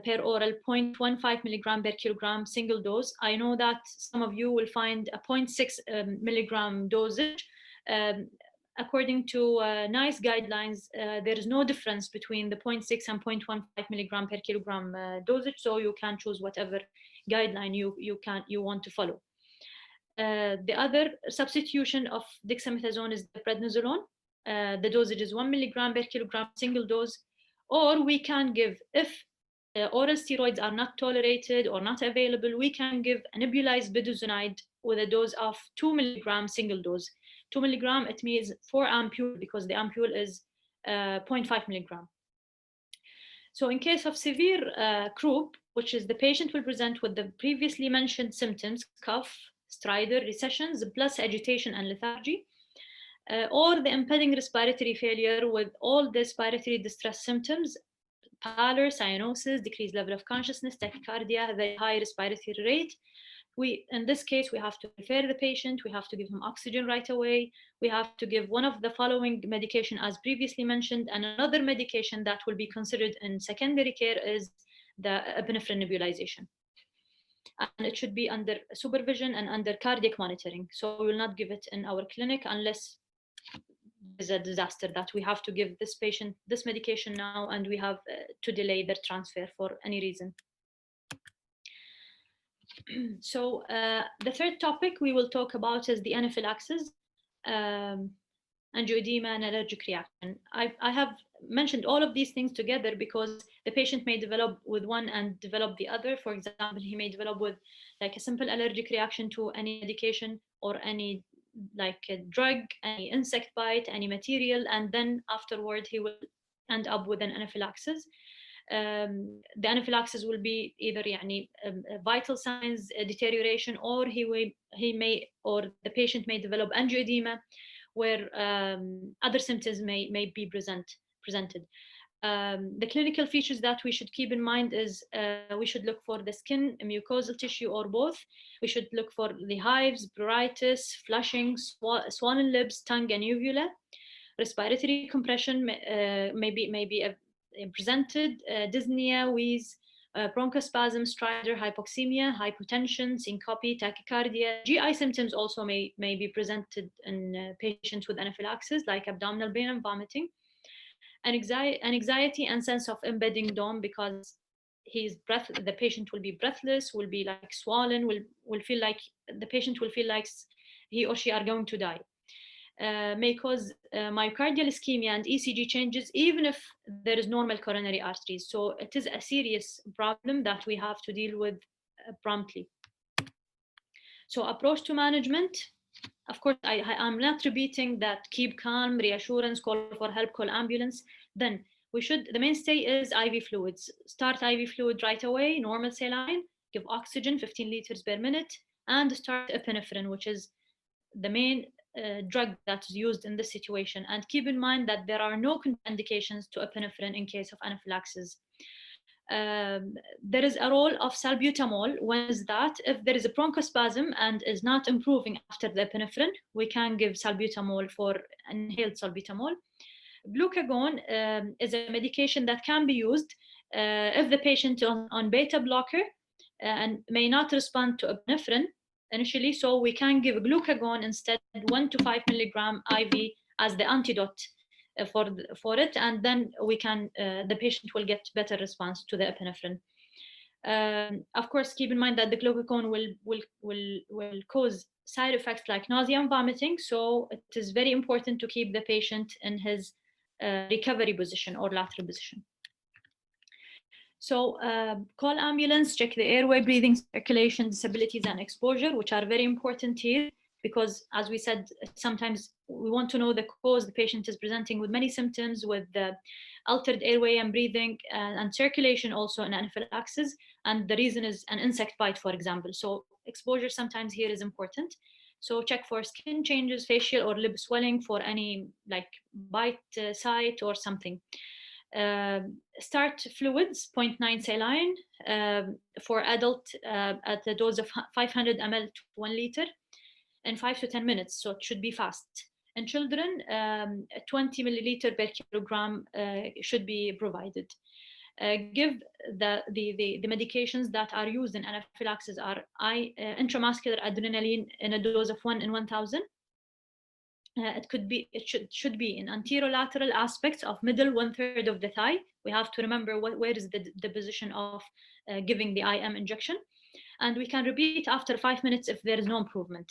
S2: per oral 0.15 milligram per kilogram single dose. I know that some of you will find a 0.6 milligram dosage. According to NICE guidelines, there is no difference between the 0.6 and 0.15 milligram per kilogram dosage, so you can choose whatever guideline you want to follow. The other substitution of dexamethasone is the prednisolone. The dosage is 1 milligram per kilogram single dose, or we can give, if oral steroids are not tolerated or not available, we can give a nebulized budesonide with a dose of 2 milligram single dose. 2 milligram, it means 4 ampule because the ampule is 0.5 milligram. So in case of severe croup, which is the patient will present with the previously mentioned symptoms, cough, stridor, recessions, plus agitation and lethargy, or the impending respiratory failure with all the respiratory distress symptoms, pallor, cyanosis, decreased level of consciousness, tachycardia, very high respiratory rate. In this case, we have to refer the patient, we have to give him oxygen right away, we have to give one of the following medication as previously mentioned, and another medication that will be considered in secondary care is the epinephrine nebulization. And it should be under supervision and under cardiac monitoring. So we will not give it in our clinic unless there's a disaster that we have to give this patient this medication now and we have to delay their transfer for any reason. So the third topic we will talk about is the anaphylaxis, angioedema, and allergic reaction. I have mentioned all of these things together because the patient may develop with one and develop the other. For example, he may develop with like a simple allergic reaction to any medication or any like a drug, any insect bite, any material, and then afterward he will end up with an anaphylaxis. The anaphylaxis will be either vital signs deterioration, or the patient may develop angioedema, where other symptoms may be presented. The clinical features that we should keep in mind is we should look for the skin, mucosal tissue, or both. We should look for the hives, pruritus, flushing, swollen lips, tongue, and uvula. Respiratory compression may be presented, dyspnea, wheeze, bronchospasm, stridor, hypoxemia, hypotension, syncope, tachycardia. GI symptoms also may be presented in patients with anaphylaxis, like abdominal pain and vomiting. Anxiety and sense of impending doom, because the patient will be breathless, will be like swollen, will feel like the patient will feel like he or she are going to die. May cause myocardial ischemia and ECG changes, even if there is normal coronary arteries. So it is a serious problem that we have to deal with promptly. So approach to management. Of course, I'm not repeating that keep calm, reassurance, call for help, call ambulance. Then the mainstay is IV fluids. Start IV fluid right away, normal saline, give oxygen 15 liters per minute, and start epinephrine, which is the main drug that's used in this situation. And keep in mind that there are no contraindications to epinephrine in case of anaphylaxis. There is a role of salbutamol. When is that? If there is a bronchospasm and is not improving after the epinephrine, we can give salbutamol for inhaled salbutamol. Glucagon is a medication that can be used if the patient is on beta blocker and may not respond to epinephrine initially, so we can give glucagon instead, 1 to 5 milligram IV as the antidote for it, and then the patient will get better response to the epinephrine. Of course, keep in mind that the glucagon will cause side effects like nausea and vomiting, so it is very important to keep the patient in his recovery position or lateral position. So call ambulance, check the airway, breathing, circulation, disabilities, and exposure, which are very important here, because as we said, sometimes we want to know the cause. The patient is presenting with many symptoms, with altered airway and breathing and circulation, also in anaphylaxis, and the reason is an insect bite, for example. So exposure sometimes here is important. So check for skin changes, facial or lip swelling, for any like bite site or something. Start fluids, 0.9 saline for adult at a dose of 500 ml to 1 liter in 5 to 10 minutes. So it should be fast. In children, 20 milliliter per kilogram should be provided. Give the medications that are used in anaphylaxis are intramuscular adrenaline in a dose of 1 in 1,000. It should be in anterolateral aspects of middle 1/3 of the thigh. We have to remember where is the position of giving the IM injection. And we can repeat after 5 minutes if there is no improvement.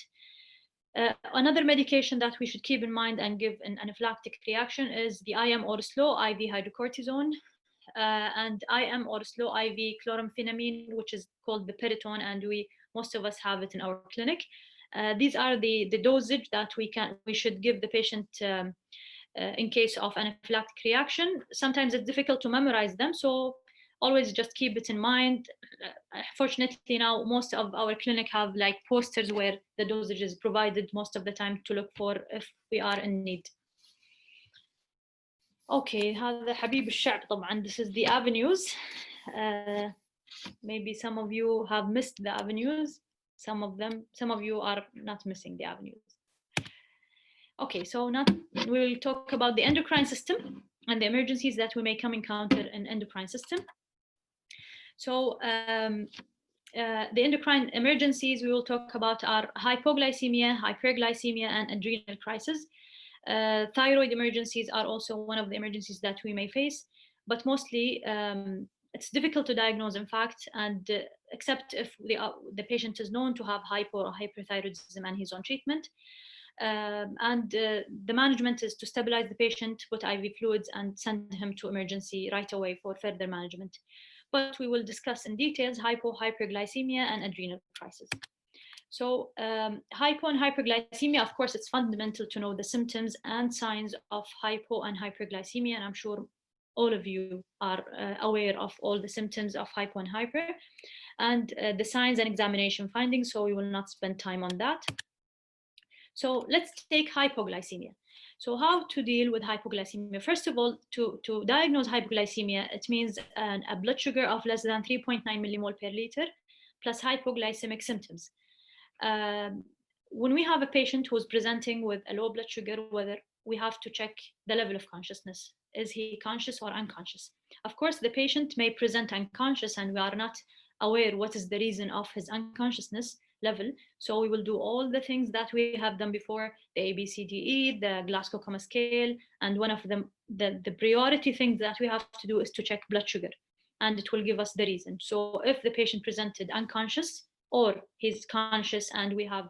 S2: Another medication that we should keep in mind and give an anaphylactic reaction is the IM or slow IV hydrocortisone and IM or slow IV chloramphenemine, which is called the Peritone, and most of us have it in our clinic. These are the dosage that we should give the patient in case of anaphylactic reaction. Sometimes it's difficult to memorize them, so always just keep it in mind. Fortunately now most of our clinic have like posters where the dosage is provided most of the time to look for if we are in need. Okay, هذا حبيب الشعب طبعا. This is the avenues. Maybe some of you have missed the avenues. Some of you are not missing the avenues. Okay, so now we will talk about the endocrine system and the emergencies that we may come encounter in endocrine system. So the endocrine emergencies we will talk about are hypoglycemia, hyperglycemia, and adrenal crisis. Thyroid emergencies are also one of the emergencies that we may face, but mostly it's difficult to diagnose, in fact, and except if the patient is known to have hypo or hyperthyroidism and he's on treatment. The management is to stabilize the patient, put IV fluids, and send him to emergency right away for further management. But we will discuss in details hypo, hyperglycemia, and adrenal crisis. So hypo and hyperglycemia, of course, it's fundamental to know the symptoms and signs of hypo and hyperglycemia, and I'm sure all of you are aware of all the symptoms of hypo and hyper, and the signs and examination findings, so we will not spend time on that. So let's take hypoglycemia. So how to deal with hypoglycemia? First of all, to diagnose hypoglycemia, it means a blood sugar of less than 3.9 millimole per liter plus hypoglycemic symptoms. When we have a patient who's presenting with a low blood sugar, whether we have to check the level of consciousness. Is he conscious or unconscious? Of course, the patient may present unconscious and we are not aware what is the reason of his unconsciousness level. So we will do all the things that we have done before, the ABCDE, the Glasgow Coma Scale, and one of them, the priority thing that we have to do is to check blood sugar, and it will give us the reason. So if the patient presented unconscious or he's conscious and we have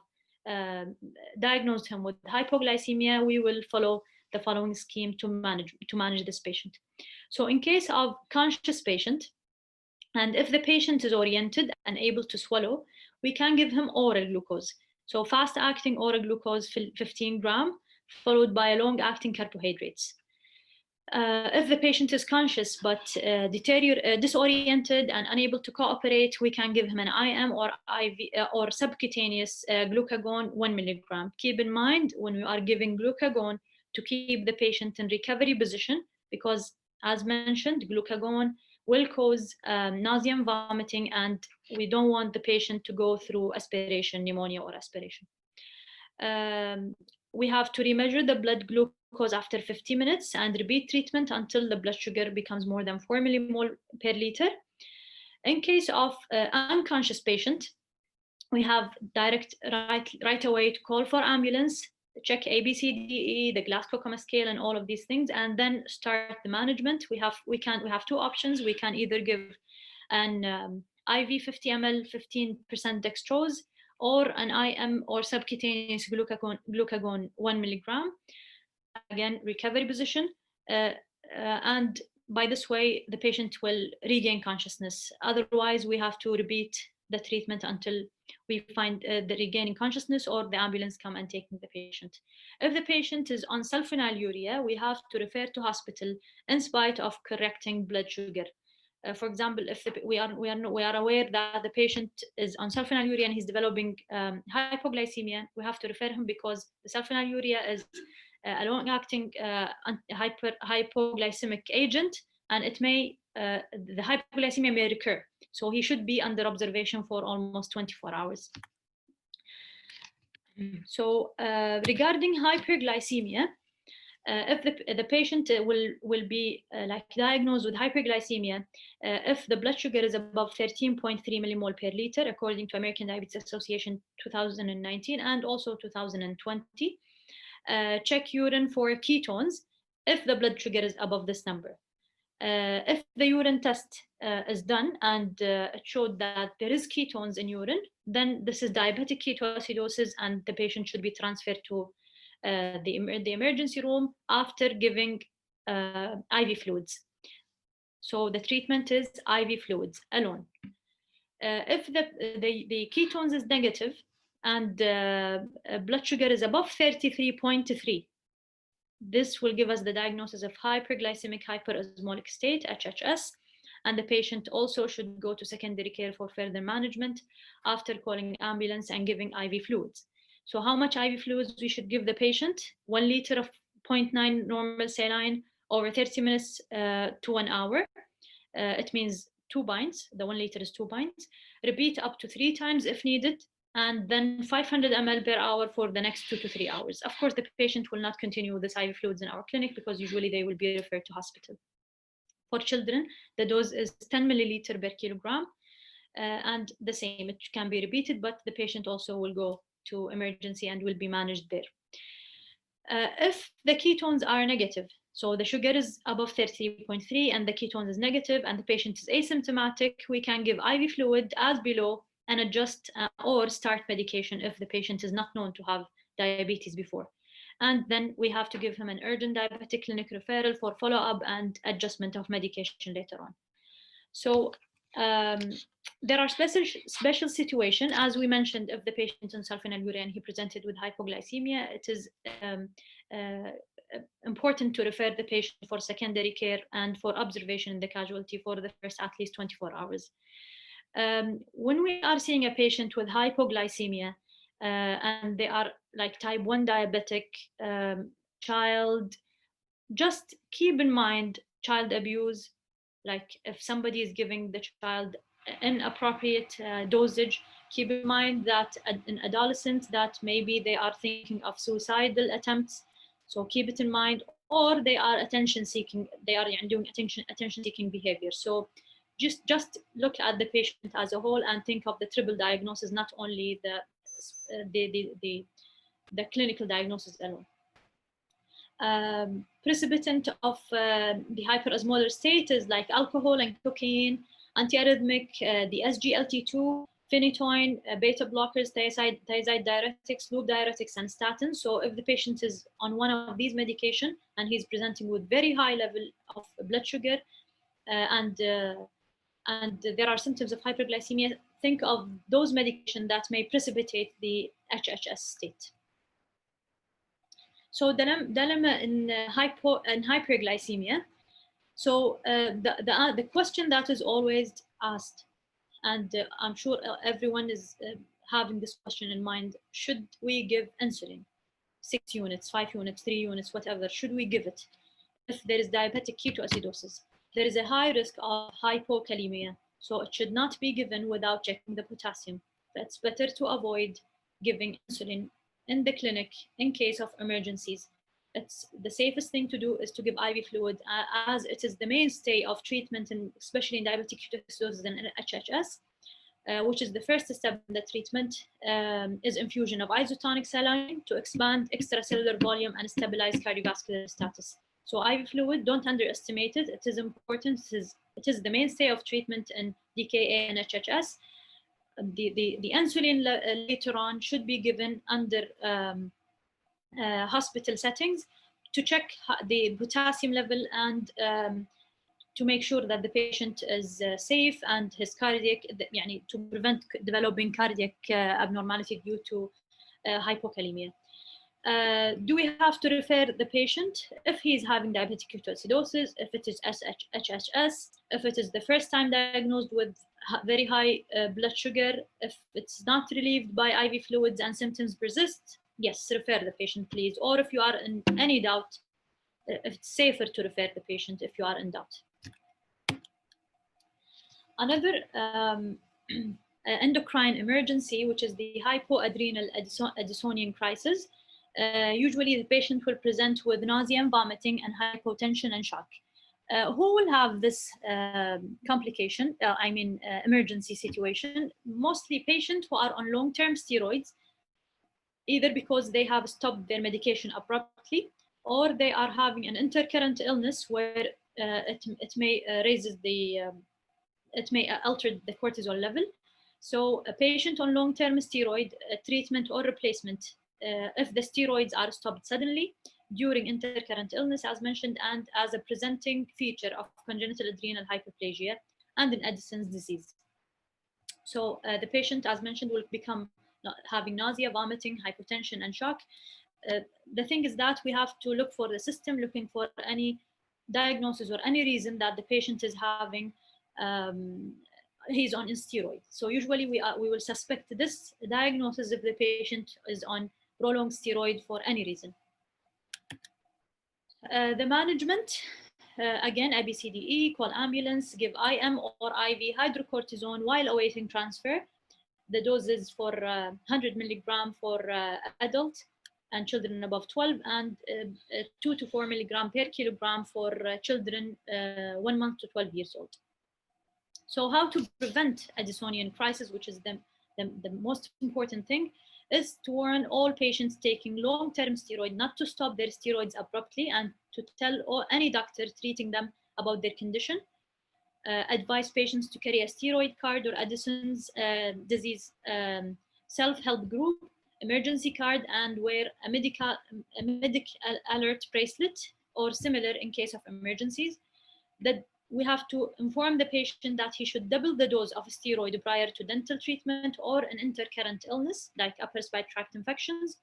S2: diagnosed him with hypoglycemia, we will follow the following scheme to manage this patient. So in case of conscious patient, and if the patient is oriented and able to swallow, we can give him oral glucose. So fast-acting oral glucose, 15 grams, followed by long-acting carbohydrates. If the patient is conscious but disoriented and unable to cooperate, we can give him an IM or IV or subcutaneous glucagon 1 milligram. Keep in mind when we are giving glucagon to keep the patient in recovery position, because as mentioned, glucagon will cause nausea and vomiting, and we don't want the patient to go through aspiration, pneumonia or aspiration. We have to remeasure the blood glucose after 50 minutes and repeat treatment until the blood sugar becomes more than 4 millimole per liter. In case of unconscious patient, we have right away to call for ambulance, check ABCDE, the Glasgow Coma Scale, and all of these things, and then start the management. We have two options. We can either give an IV 50 ml 15% dextrose, or an IM or subcutaneous glucagon 1 milligram. Again, recovery position, and by this way, the patient will regain consciousness. Otherwise, we have to repeat the treatment until we find the regaining consciousness or the ambulance come and taking the patient. If the patient is on sulfonylurea, we have to refer to hospital in spite of correcting blood sugar. For example, if we are aware that the patient is on sulfonylurea and he's developing hypoglycemia, we have to refer him because the sulfonylurea is a long-acting hypoglycemic agent, and it may the hypoglycemia may recur. So he should be under observation for almost 24 hours. So regarding hyperglycemia, if the patient will be like diagnosed with hyperglycemia, if the blood sugar is above 13.3 millimole per liter, according to American Diabetes Association 2019 and also 2020, check urine for ketones if the blood sugar is above this number. If the urine test is done and it showed that there is ketones in urine, then this is diabetic ketoacidosis, and the patient should be transferred to the emergency room after giving IV fluids. So the treatment is IV fluids alone. If the ketones is negative and blood sugar is above 33.3, this will give us the diagnosis of hyperglycemic hyperosmotic state, HHS, and the patient also should go to secondary care for further management after calling ambulance and giving IV fluids. So how much IV fluids we should give the patient? 1 liter of 0.9 normal saline over 30 minutes to 1 hour. It means 2 pints. The 1 liter is 2 pints. Repeat up to 3 times if needed, and then 500 ml per hour for the next 2 to 3 hours. Of course, the patient will not continue with this IV fluids in our clinic because usually they will be referred to hospital. For children, the dose is 10 milliliter per kilogram, and the same, it can be repeated, but the patient also will go to emergency and will be managed there. If the ketones are negative, so the sugar is above 30.3 and the ketones is negative and the patient is asymptomatic, we can give IV fluid as below and adjust or start medication if the patient is not known to have diabetes before. And then we have to give him an urgent diabetic clinic referral for follow-up and adjustment of medication later on. So there are special situations, as we mentioned, if the patient is on sulfonylurea and he presented with hypoglycemia, it is important to refer the patient for secondary care and for observation in the casualty for the first at least 24 hours. When we are seeing a patient with hypoglycemia and they are like type 1 diabetic child, just keep in mind child abuse. Like if somebody is giving the child inappropriate dosage, keep in mind that in adolescents that maybe they are thinking of suicidal attempts. So keep it in mind, or they are attention seeking, they are doing attention seeking behavior. So just look at the patient as a whole and think of the triple diagnosis, not only the clinical diagnosis alone. Precipitant of the hyperosmolar state is like alcohol and cocaine, antiarrhythmic, the SGLT2, phenytoin, beta blockers, thiazide diuretics, loop diuretics, and statins. So if the patient is on one of these medications and he's presenting with very high level of blood sugar and there are symptoms of hyperglycemia, think of those medications that may precipitate the HHS state. So dilemma in hyperglycemia. So the question that is always asked, and I'm sure everyone is having this question in mind, should we give insulin? 6 units, 5 units, 3 units, whatever, should we give it? If there is diabetic ketoacidosis, there is a high risk of hypokalemia, so it should not be given without checking the potassium. That's better to avoid giving insulin in the clinic in case of emergencies. It's the safest thing to do is to give IV fluid, as it is the mainstay of treatment, and especially in diabetic ketoacidosis and HHS, which is the first step in the treatment, is infusion of isotonic saline to expand extracellular volume and stabilize cardiovascular status. So IV fluid, don't underestimate it. It is important. It is the mainstay of treatment in DKA and HHS. The insulin later on should be given under hospital settings to check the potassium level and to make sure that the patient is safe and his cardiac, يعني to prevent developing cardiac abnormality due to hypokalemia. Do we have to refer the patient if he's having diabetic ketoacidosis, if it is SHS, if it is the first time diagnosed with very high blood sugar, if it's not relieved by IV fluids and symptoms persist? Yes, refer the patient, please. Or if you are in any doubt, it's safer to refer the patient if you are in doubt. Another endocrine emergency, which is the hypoadrenal Addisonian crisis. Usually the patient will present with nausea and vomiting and hypotension and shock. Who will have this complication, emergency situation? Mostly patients who are on long-term steroids, either because they have stopped their medication abruptly, or they are having an intercurrent illness where it may it may alter the cortisol level. So a patient on long-term steroid treatment or replacement, if the steroids are stopped suddenly during intercurrent illness, as mentioned, and as a presenting feature of congenital adrenal hyperplasia and in Addison's disease. So the patient, as mentioned, will become having nausea, vomiting, hypotension, and shock. The thing is that we have to look for the system, looking for any diagnosis or any reason that the patient is having, he's on steroids. So usually we will suspect this diagnosis if the patient is on prolonged steroid for any reason. The management, again, ABCDE, call ambulance, give IM or IV hydrocortisone while awaiting transfer. The doses for 100 milligram for adult and children above 12, and 2 to 4 milligram per kilogram for children 1 month to 12 years old. So how to prevent Addisonian crisis, which is the most important thing, is to warn all patients taking long-term steroid not to stop their steroids abruptly, and to tell any doctor treating them about their condition. Advise patients to carry a steroid card or Addison's disease self-help group, emergency card, and wear a medic alert bracelet or similar in case of emergencies. That we have to inform the patient that he should double the dose of steroid prior to dental treatment or an intercurrent illness like upper respiratory tract infections.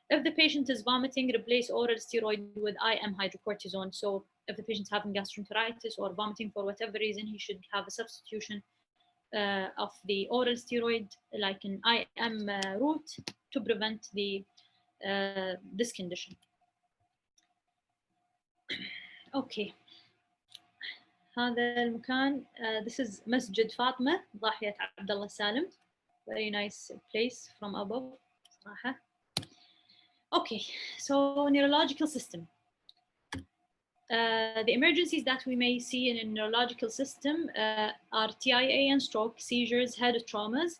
S2: If the patient is vomiting, replace oral steroid with IM hydrocortisone. So if the patient's having gastroenteritis or vomiting for whatever reason, he should have a substitution of the oral steroid like an IM route to prevent this condition. Okay. هذا المكان, this is Masjid Fatima, ضاحية عبد الله Salim. Very nice place from above. صراحة. Okay, so neurological system. The emergencies that we may see in a neurological system are TIA and stroke, seizures, head traumas,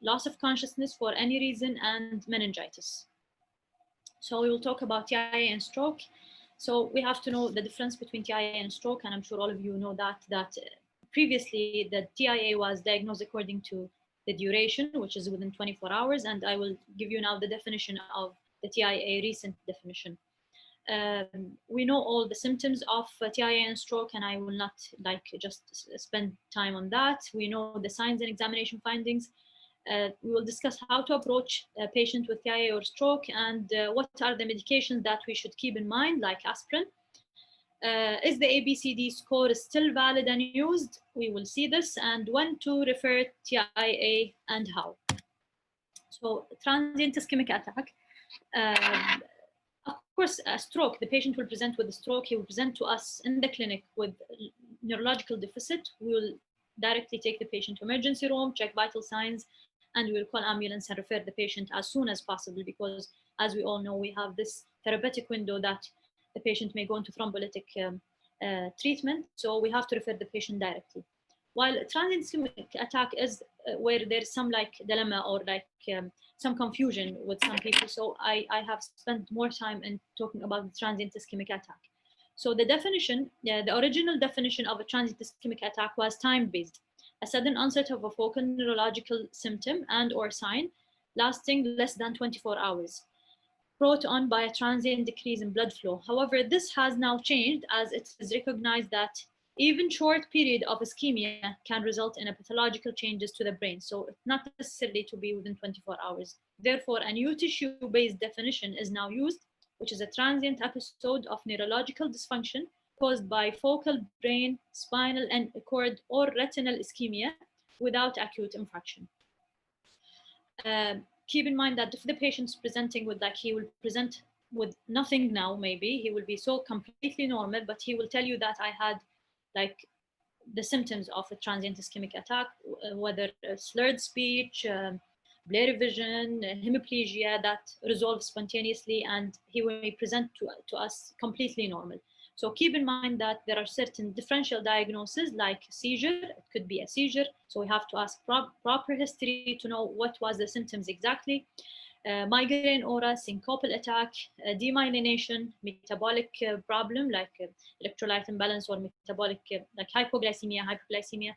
S2: loss of consciousness for any reason, and meningitis. So we will talk about TIA and stroke. So we have to know the difference between TIA and stroke, and I'm sure all of you know that previously the TIA was diagnosed according to the duration, which is within 24 hours, and I will give you now the definition of the TIA, recent definition. We know all the symptoms of TIA and stroke, and I will not just spend time on that. We know the signs and examination findings. We will discuss how to approach a patient with TIA or stroke, and what are the medications that we should keep in mind, like aspirin. Is the ABCD score still valid and used? We will see this, and when to refer TIA and how. So transient ischemic attack. Of course, a stroke, the patient will present with a stroke. He will present to us in the clinic with neurological deficit. We will directly take the patient to emergency room, check vital signs, and we will call ambulance and refer the patient as soon as possible, because as we all know, we have this therapeutic window that the patient may go into thrombolytic treatment. So we have to refer the patient directly. While transient ischemic attack is where there's some dilemma or some confusion with some people. So I have spent more time in talking about the transient ischemic attack. So the definition, the original definition of a transient ischemic attack was time-based, a sudden onset of a focal neurological symptom and or sign lasting less than 24 hours. brought on by a transient decrease in blood flow. However, this has now changed as it is recognized that even short period of ischemia can result in a pathological changes to the brain. So it's not necessarily to be within 24 hours. Therefore, a new tissue-based definition is now used, which is a transient episode of neurological dysfunction caused by focal brain, spinal and cord or retinal ischemia without acute infarction. Keep in mind that if the patient's presenting with, like, he will present with nothing now, maybe he will be so completely normal, but he will tell you that I had like the symptoms of a transient ischemic attack, whether slurred speech, blurry vision, hemiplegia that resolves spontaneously, and he will present to us completely normal. So keep in mind that there are certain differential diagnoses like seizure. It could be a seizure, so we have to ask proper history to know what was the symptoms exactly. Migraine aura, syncopal attack, demyelination, metabolic problem like electrolyte imbalance or metabolic like hypoglycemia, hyperglycemia,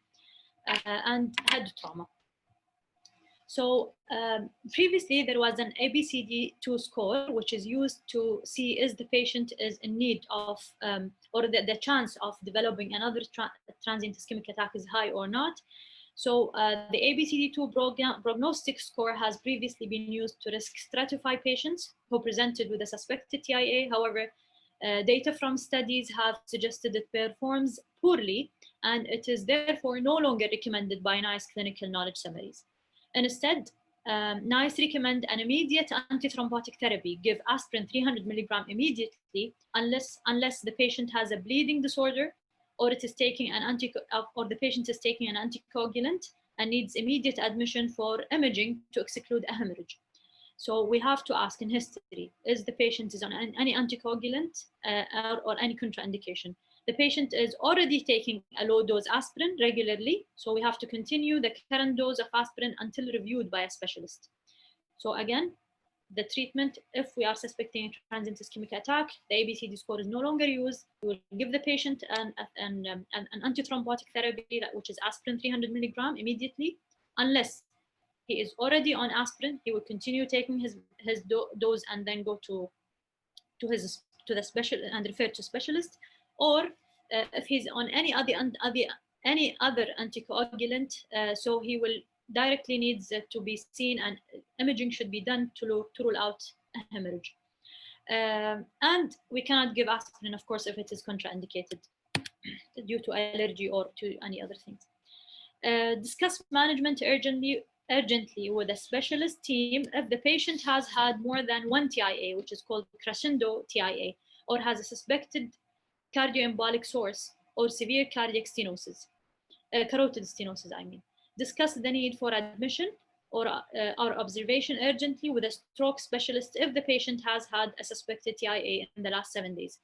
S2: and head trauma. So previously there was an ABCD2 score, which is used to see is the patient is in need of, or the chance of developing another transient ischemic attack is high or not. So the ABCD2 prognostic score has previously been used to risk stratify patients who presented with a suspected TIA. However, data from studies have suggested it performs poorly, and it is therefore no longer recommended by NICE clinical knowledge summaries. Instead, NICE recommend an immediate antithrombotic therapy. Give aspirin 300 milligram immediately, unless the patient has a bleeding disorder, or it is taking an or the patient is taking an anticoagulant and needs immediate admission for imaging to exclude a hemorrhage. So we have to ask in history: is the patient is on any anticoagulant or any contraindication? The patient is already taking a low dose aspirin regularly, so we have to continue the current dose of aspirin until reviewed by a specialist. So again, the treatment, if we are suspecting a transient ischemic attack, the ABCD score is no longer used. We will give the patient an antithrombotic therapy, which is aspirin 300 milligram immediately. Unless he is already on aspirin, he will continue taking his dose and then go to the specialist and refer to specialist. Or if he's on any other anticoagulant, so he will directly needs to be seen, and imaging should be done to rule out a hemorrhage. And we cannot give aspirin, of course, if it is contraindicated due to allergy or to any other things. Discuss management urgently with a specialist team if the patient has had more than one TIA, which is called crescendo TIA, or has a suspected cardioembolic source or severe cardiac stenosis, carotid stenosis, I mean. Discuss the need for admission or observation urgently with a stroke specialist if the patient has had a suspected TIA in the last 7 days.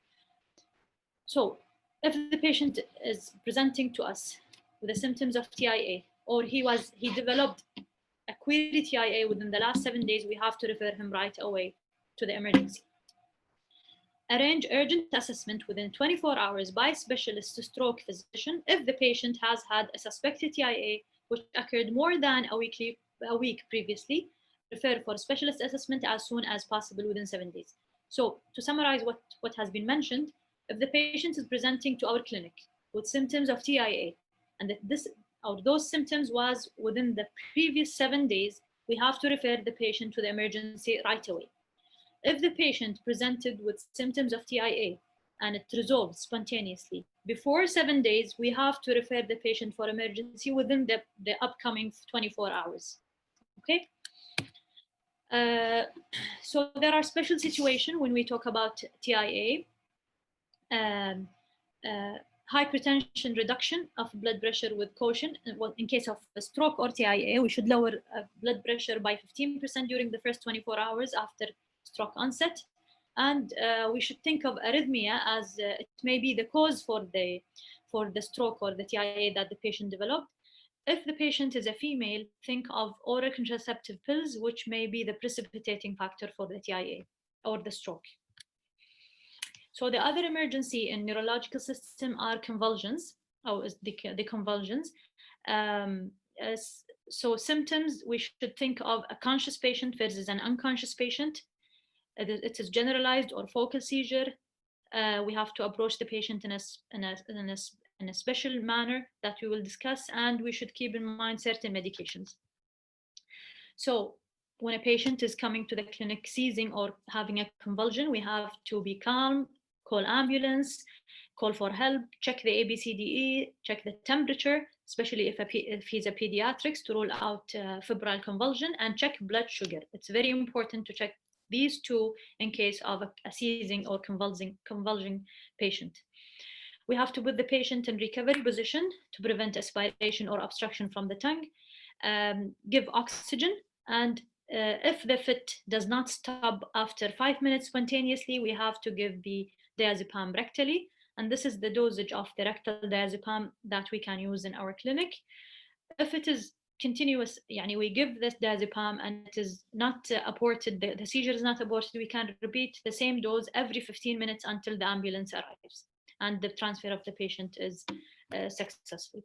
S2: So if the patient is presenting to us with the symptoms of TIA, or he developed a query TIA within the last 7 days, we have to refer him right away to the emergency. Arrange urgent assessment within 24 hours by specialist to stroke physician if the patient has had a suspected TIA which occurred more than a week previously. Refer for specialist assessment as soon as possible within 7 days. So to summarize what has been mentioned, if the patient is presenting to our clinic with symptoms of TIA, and those symptoms was within the previous 7 days, we have to refer the patient to the emergency right away. If the patient presented with symptoms of TIA and it resolved spontaneously before 7 days, we have to refer the patient for emergency within the upcoming 24 hours. Okay. So there are special situations when we talk about TIA. Hypertension, reduction of blood pressure with caution. In case of a stroke or TIA, we should lower blood pressure by 15% during the first 24 hours after stroke onset. And we should think of arrhythmia as it may be the cause for the stroke or the TIA that the patient developed. If the patient is a female, think of oral contraceptive pills, which may be the precipitating factor for the TIA or the stroke. So the other emergency in neurological system are convulsions, the convulsions. So symptoms, we should think of a conscious patient versus an unconscious patient. it is generalized or focal seizure, we have to approach the patient in a special manner that we will discuss, and we should keep in mind certain medications. So when a patient is coming to the clinic seizing or having a convulsion, we have to be calm, call ambulance, call for help, check the ABCDE, check the temperature, especially if he's a pediatrics, to rule out febrile convulsion, and check blood sugar. It's very important to check these two in case of a seizing or convulsing patient. We have to put the patient in recovery position to prevent aspiration or obstruction from the tongue, give oxygen, and if the fit does not stop after 5 minutes spontaneously, we have to give the diazepam rectally. And this is the dosage of the rectal diazepam that we can use in our clinic. If it is continuous, we give this diazepam and it is not aborted, the seizure is not aborted, we can repeat the same dose every 15 minutes until the ambulance arrives and the transfer of the patient is successful.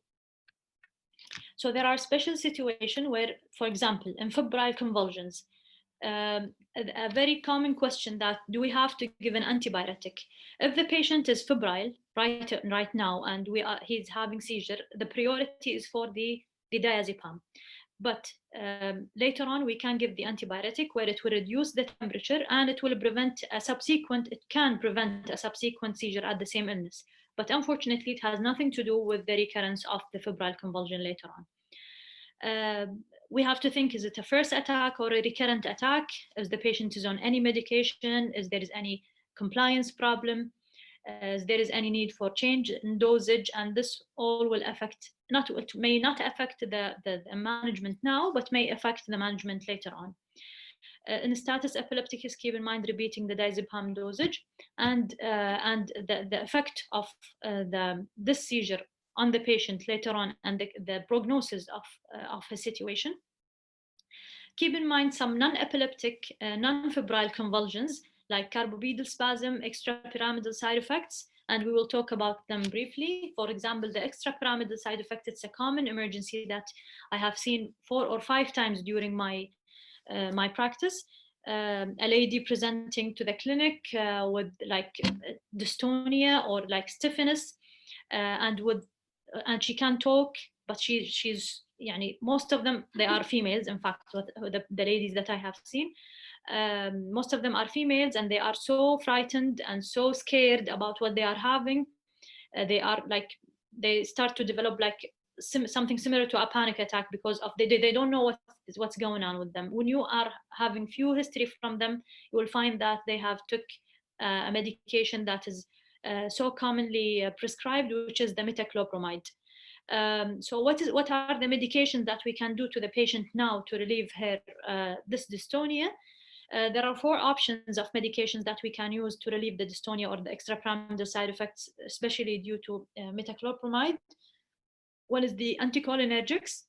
S2: So there are special situations where, for example, in febrile convulsions, a very common question that do we have to give an antibiotic? If the patient is febrile right now and he's having seizure, the priority is for the diazepam. But later on, we can give the antibiotic where it will reduce the temperature and it will prevent it can prevent a subsequent seizure at the same illness. But unfortunately, it has nothing to do with the recurrence of the febrile convulsion later on. We have to think, is it a first attack or a recurrent attack? If the patient is on any medication, is there any compliance problem? If there is any need for change in dosage, and this all will affect, it may not affect the management now, but may affect the management later on. In status epilepticus, keep in mind repeating the diazepam dosage and the effect of this seizure on the patient later on and the prognosis of his situation. Keep in mind some non-epileptic, non-febrile convulsions like carbobedal spasm, extrapyramidal side effects, and we will talk about them briefly. For example, the extrapyramidal side effect, it's a common emergency that I have seen 4 or 5 times during my practice. A lady presenting to the clinic with like dystonia or like stiffness, and she can talk, but she's most of them, they are females. In fact, the ladies that I have seen, most of them are females, and they are so frightened and so scared about what they are having. They start to develop like something similar to a panic attack because of they don't know what's going on with them. When you are having few history from them, you will find that they have took a medication that is so commonly prescribed, which is the metoclopramide. So what are the medications that we can do to the patient now to relieve her this dystonia? There are 4 options of medications that we can use to relieve the dystonia or the extrapyramidal side effects, especially due to metoclopramide. One is the anticholinergics,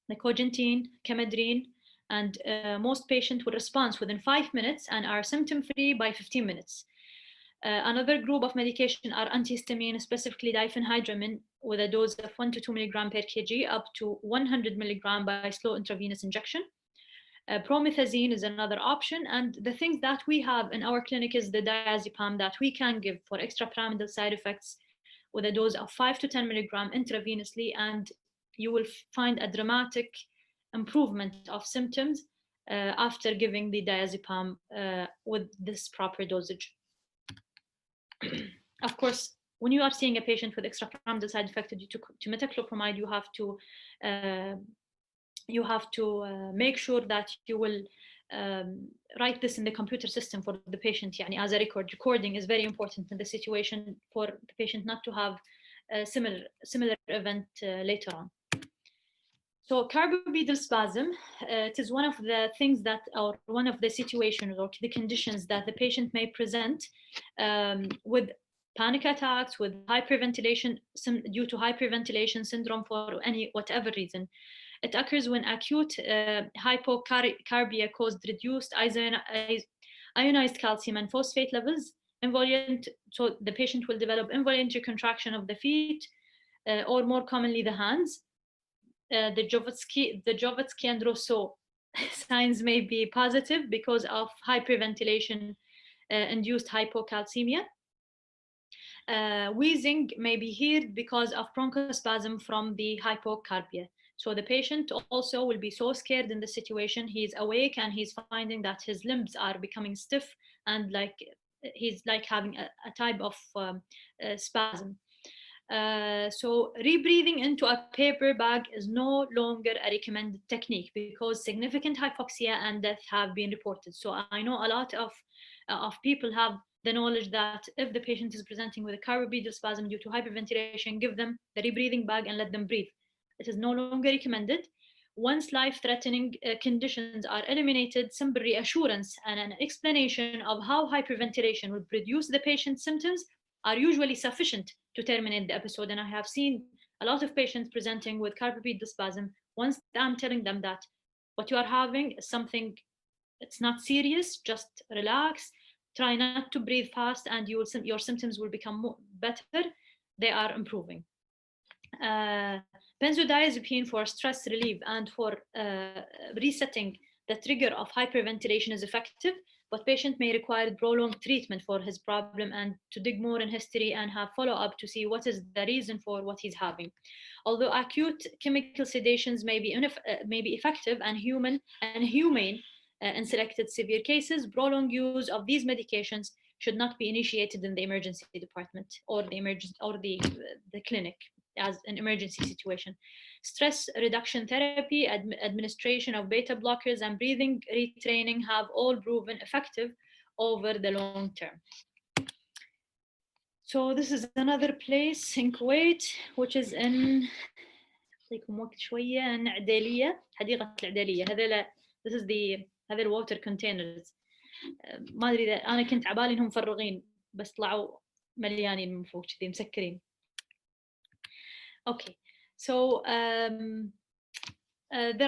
S2: the cogentine, chemedrine, and most patients will respond within 5 minutes and are symptom-free by 15 minutes. Another group of medication are antihistamine, specifically diphenhydramine, with a dose of 1 to 2 milligram per kg up to 100 milligram by slow intravenous injection. Promethazine is another option, and the things that we have in our clinic is the diazepam that we can give for extrapyramidal side effects with a dose of 5 to 10 milligram intravenously, and you will find a dramatic improvement of symptoms after giving the diazepam with this proper dosage. Of course, when you are seeing a patient with extrapyramidal side effect due to metoclopramide, you have to make sure that you will write this in the computer system for the patient, as a record. Recording is very important in the situation for the patient not to have a similar event later on. So carbobedal spasm, it is one of the things that, or one of the situations or the conditions that the patient may present with panic attacks, with hyperventilation, due to hyperventilation syndrome for whatever reason. It occurs when acute hypocarbia caused reduced ionized calcium and phosphate levels, so the patient will develop involuntary contraction of the feet, or more commonly the hands. The Jovatsky and Rousseau signs may be positive because of hyperventilation induced hypocalcemia. Wheezing may be heard because of bronchospasm from the hypocarbia. So the patient also will be so scared in the situation. He's awake and he's finding that his limbs are becoming stiff and like he's like having a type of spasm. So rebreathing into a paper bag is no longer a recommended technique because significant hypoxia and death have been reported. So I know a lot of people have the knowledge that if the patient is presenting with a carbopedial spasm due to hyperventilation, give them the rebreathing bag and let them breathe. It is no longer recommended. Once life-threatening conditions are eliminated, simple reassurance and an explanation of how hyperventilation will produce the patient's symptoms are usually sufficient to terminate the episode. And I have seen a lot of patients presenting with carpopedial spasm. Once I'm telling them that what you are having is something, it's not serious, just relax, try not to breathe fast, and your symptoms will become better, they are improving. Benzodiazepine for stress relief and for resetting the trigger of hyperventilation is effective, but patient may require prolonged treatment for his problem and to dig more in history and have follow-up to see what is the reason for what he's having. Although acute chemical sedations may be effective and humane in selected severe cases, prolonged use of these medications should not be initiated in the emergency department or the clinic as an emergency situation. Stress reduction therapy, administration of beta blockers, and breathing retraining have all proven effective over the long term. So this is another place in Kuwait, which is in أعطيكم وقت شوية in عديلية, حديقة العديلية. This is هذا الwater containers. ما أدري إذا أنا كنت عبالي إنهم مفرغين بس طلعوا مليانين من فوق كذي مسكرين. Okay, so there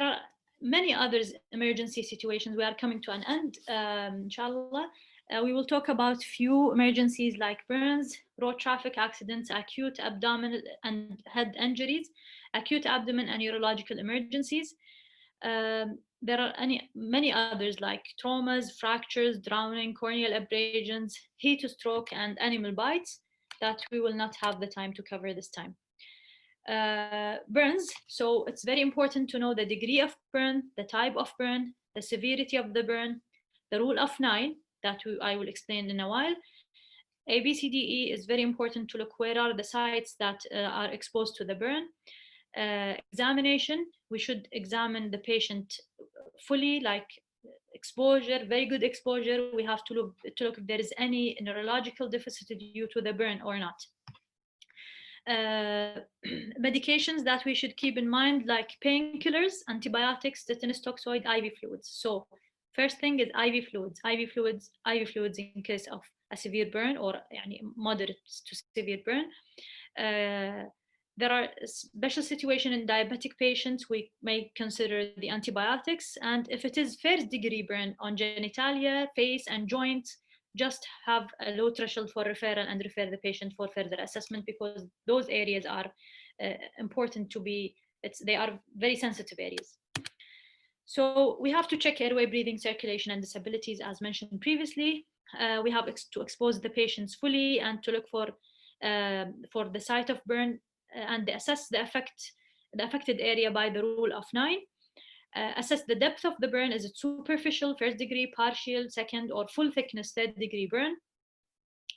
S2: are many other emergency situations. We are coming to an end, inshallah. We will talk about few emergencies like burns, road traffic accidents, acute abdominal and head injuries, acute abdomen and neurological emergencies. There are many others like traumas, fractures, drowning, corneal abrasions, heat stroke, and animal bites that we will not have the time to cover this time. Burns, so it's very important to know the degree of burn, the type of burn, the severity of the burn, the rule of 9 that I will explain in a while. ABCDE is very important to look where are the sites that are exposed to the burn. Examination, we should examine the patient fully, like exposure, very good exposure. We have to look if there is any neurological deficit due to the burn or not. Medications that we should keep in mind, like painkillers, antibiotics, tetanus toxoid, IV fluids. So first thing is IV fluids in case of a severe burn or moderate to severe burn. There are special situations in diabetic patients. We may consider the antibiotics, and if it is first degree burn on genitalia, face, and joints, just have a low threshold for referral and refer the patient for further assessment, because those areas are important to be, they are very sensitive areas. So we have to check airway, breathing, circulation, and disabilities as mentioned previously. We have to expose the patients fully and to look for the site of burn and assess the affected area by the rule of 9. Assess the depth of the burn. Is it superficial, first degree, partial, second, or full thickness, third degree burn?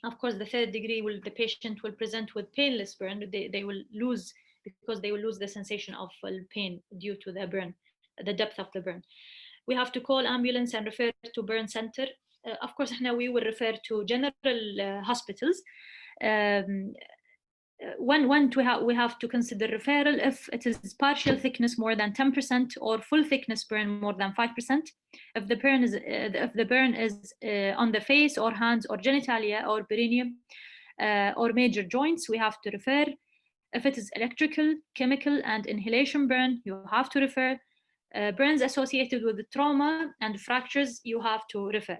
S2: Of course, the third degree the patient will present with painless burn. They will lose, because they will lose the sensation of pain due to the burn, the depth of the burn. We have to call ambulance and refer to burn center. Of course, now we will refer to general hospitals. We have to consider referral if it is partial thickness more than 10% or full thickness burn more than 5%. If the burn is on the face or hands or genitalia or perineum or major joints, we have to refer. If it is electrical, chemical, and inhalation burn, you have to refer. Burns associated with the trauma and fractures, you have to refer.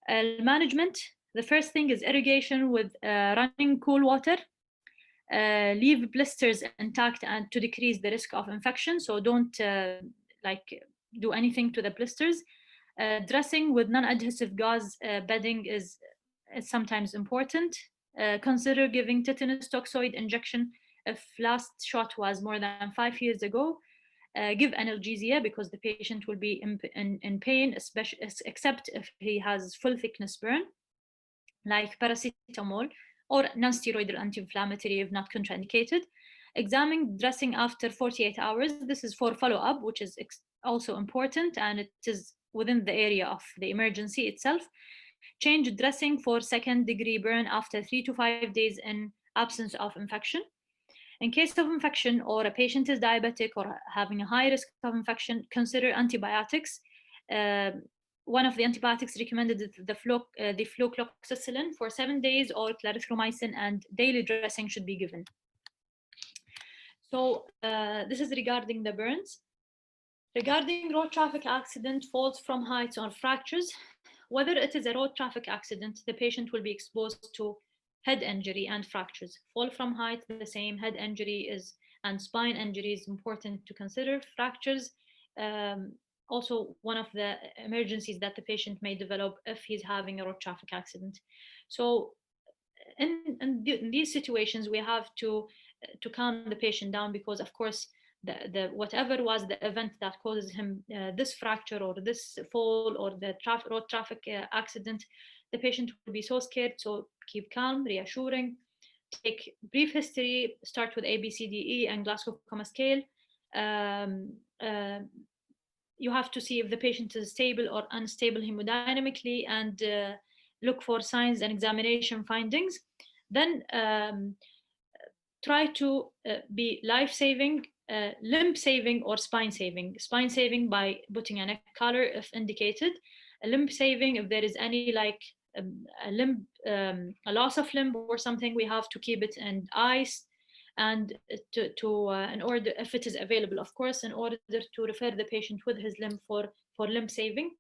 S2: Management, the first thing is irrigation with running cool water. Leave blisters intact and to decrease the risk of infection. So don't do anything to the blisters. Dressing with non-adhesive gauze bedding is sometimes important. Consider giving tetanus toxoid injection if last shot was more than 5 years ago. Give analgesia because the patient will be in pain, especially except if he has full thickness burn, like paracetamol or non-steroidal anti-inflammatory if not contraindicated. Examine dressing after 48 hours. This is for follow-up, which is also important, and it is within the area of the emergency itself. Change dressing for second-degree burn after 3 to 5 days in absence of infection. In case of infection or a patient is diabetic or having a high risk of infection, consider antibiotics. One of the antibiotics recommended is the flucloxacillin for 7 days, or clarithromycin, and daily dressing should be given. So this is regarding the burns. Regarding road traffic accident, falls from heights, or fractures, whether it is a road traffic accident, the patient will be exposed to head injury and fractures. Fall from height, the same. Head injury and spine injury is important to consider. Fractures, also one of the emergencies that the patient may develop if he's having a road traffic accident. So in these situations, we have to calm the patient down, because of course the whatever was the event that causes him this fracture or this fall or the road traffic accident, the patient will be so scared. So keep calm, reassuring, take brief history, start with ABCDE and Glasgow Coma Scale. You have to see if the patient is stable or unstable hemodynamically, and look for signs and examination findings. Then try to be life-saving, limb-saving, or spine-saving. Spine-saving by putting a neck collar if indicated. Limb-saving, if there is any like a limb, a loss of limb or something, we have to keep it in ice, and in order, if it is available, of course, in order to refer the patient with his limb for limb saving.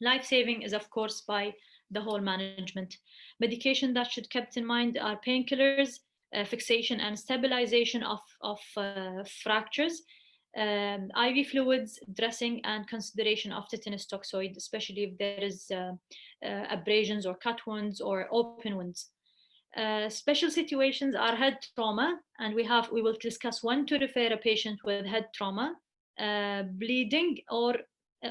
S2: Life saving is, of course, by the whole management. Medication that should kept in mind are painkillers, fixation and stabilization of fractures, IV fluids, dressing, and consideration of tetanus toxoid, especially if there is abrasions or cut wounds or open wounds. Special situations are head trauma, and we will discuss when to refer a patient with head trauma, bleeding, or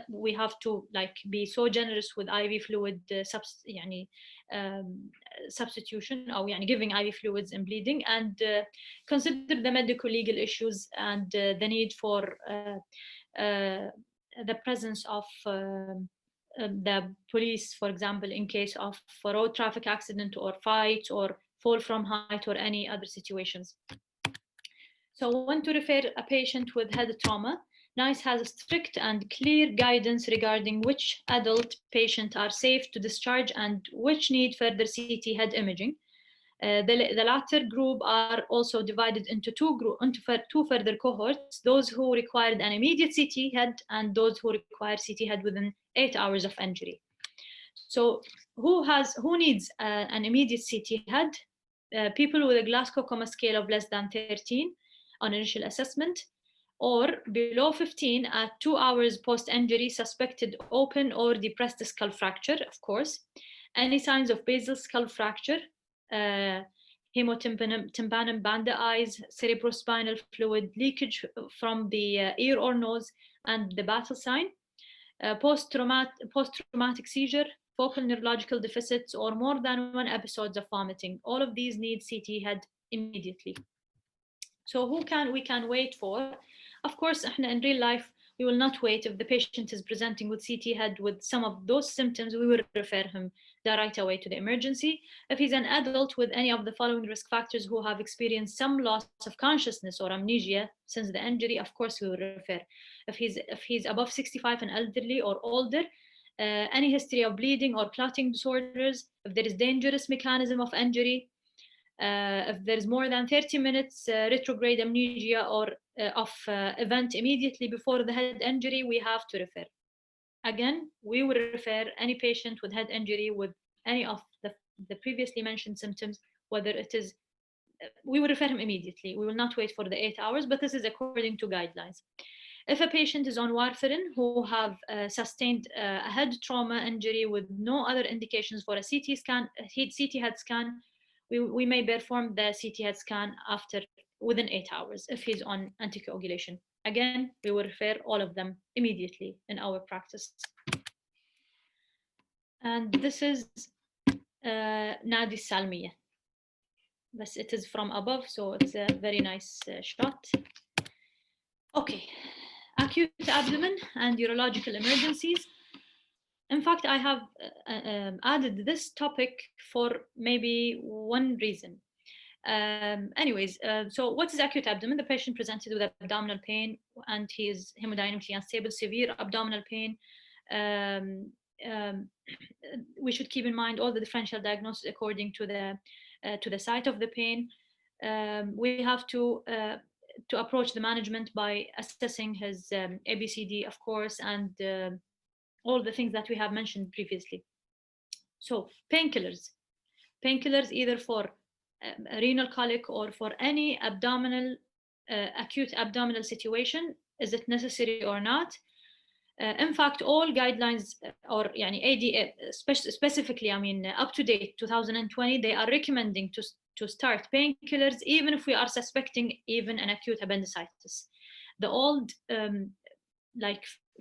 S2: we have to like be so generous with IV fluid substitution, or giving IV fluids in bleeding, and consider the medical legal issues and the need for the presence of the police, for example, in case of a road traffic accident or fight or fall from height or any other situations. So when to refer a patient with head trauma, NICE has a strict and clear guidance regarding which adult patients are safe to discharge and which need further CT head imaging. The latter group are also divided into two further cohorts: those who required an immediate CT head and those who require CT head within 8 hours of injury. So who needs an immediate CT head? People with a Glasgow Coma Scale of less than 13 on initial assessment, or below 15 at 2 hours post-injury, suspected open or depressed skull fracture, of course. Any signs of basal skull fracture, hemotympanum banda eyes, cerebrospinal fluid leakage from the ear or nose, and the battle sign. Post-traumatic seizure, focal neurological deficits, or more than one episodes of vomiting. All of these need CT head immediately. So we can wait for? Of course, in real life, we will not wait. If the patient is presenting with CT head with some of those symptoms, we will refer him right away to the emergency. If he's an adult with any of the following risk factors who have experienced some loss of consciousness or amnesia since the injury, of course we will refer. If he's above 65 and elderly or older, any history of bleeding or clotting disorders, if there is dangerous mechanism of injury, if there is more than 30 minutes retrograde amnesia or of event immediately before the head injury, we have to refer. Again, we will refer any patient with head injury with any of the previously mentioned symptoms, whether it is, we will refer him immediately. We will not wait for the 8 hours, but this is according to guidelines. If a patient is on warfarin who have sustained a head trauma injury with no other indications for a CT scan, CT head scan, we may perform the CT head scan within 8 hours if he's on anticoagulation. Again, we will refer all of them immediately in our practice. And this is Nadi Salmiya. But it is from above, so it's a very nice shot. Okay, acute abdomen and urological emergencies. In fact, I have added this topic for maybe one reason. So what is acute abdomen? The patient presented with abdominal pain and he is hemodynamically unstable, severe abdominal pain. We should keep in mind all the differential diagnosis according to the site of the pain. We have to approach the management by assessing his ABCD, of course, and all the things that we have mentioned previously. So painkillers either for renal colic or for any abdominal acute abdominal situation, is it necessary or not? In fact, all guidelines or ADA specifically, up to date 2020, they are recommending to start painkillers even if we are suspecting even an acute appendicitis. The old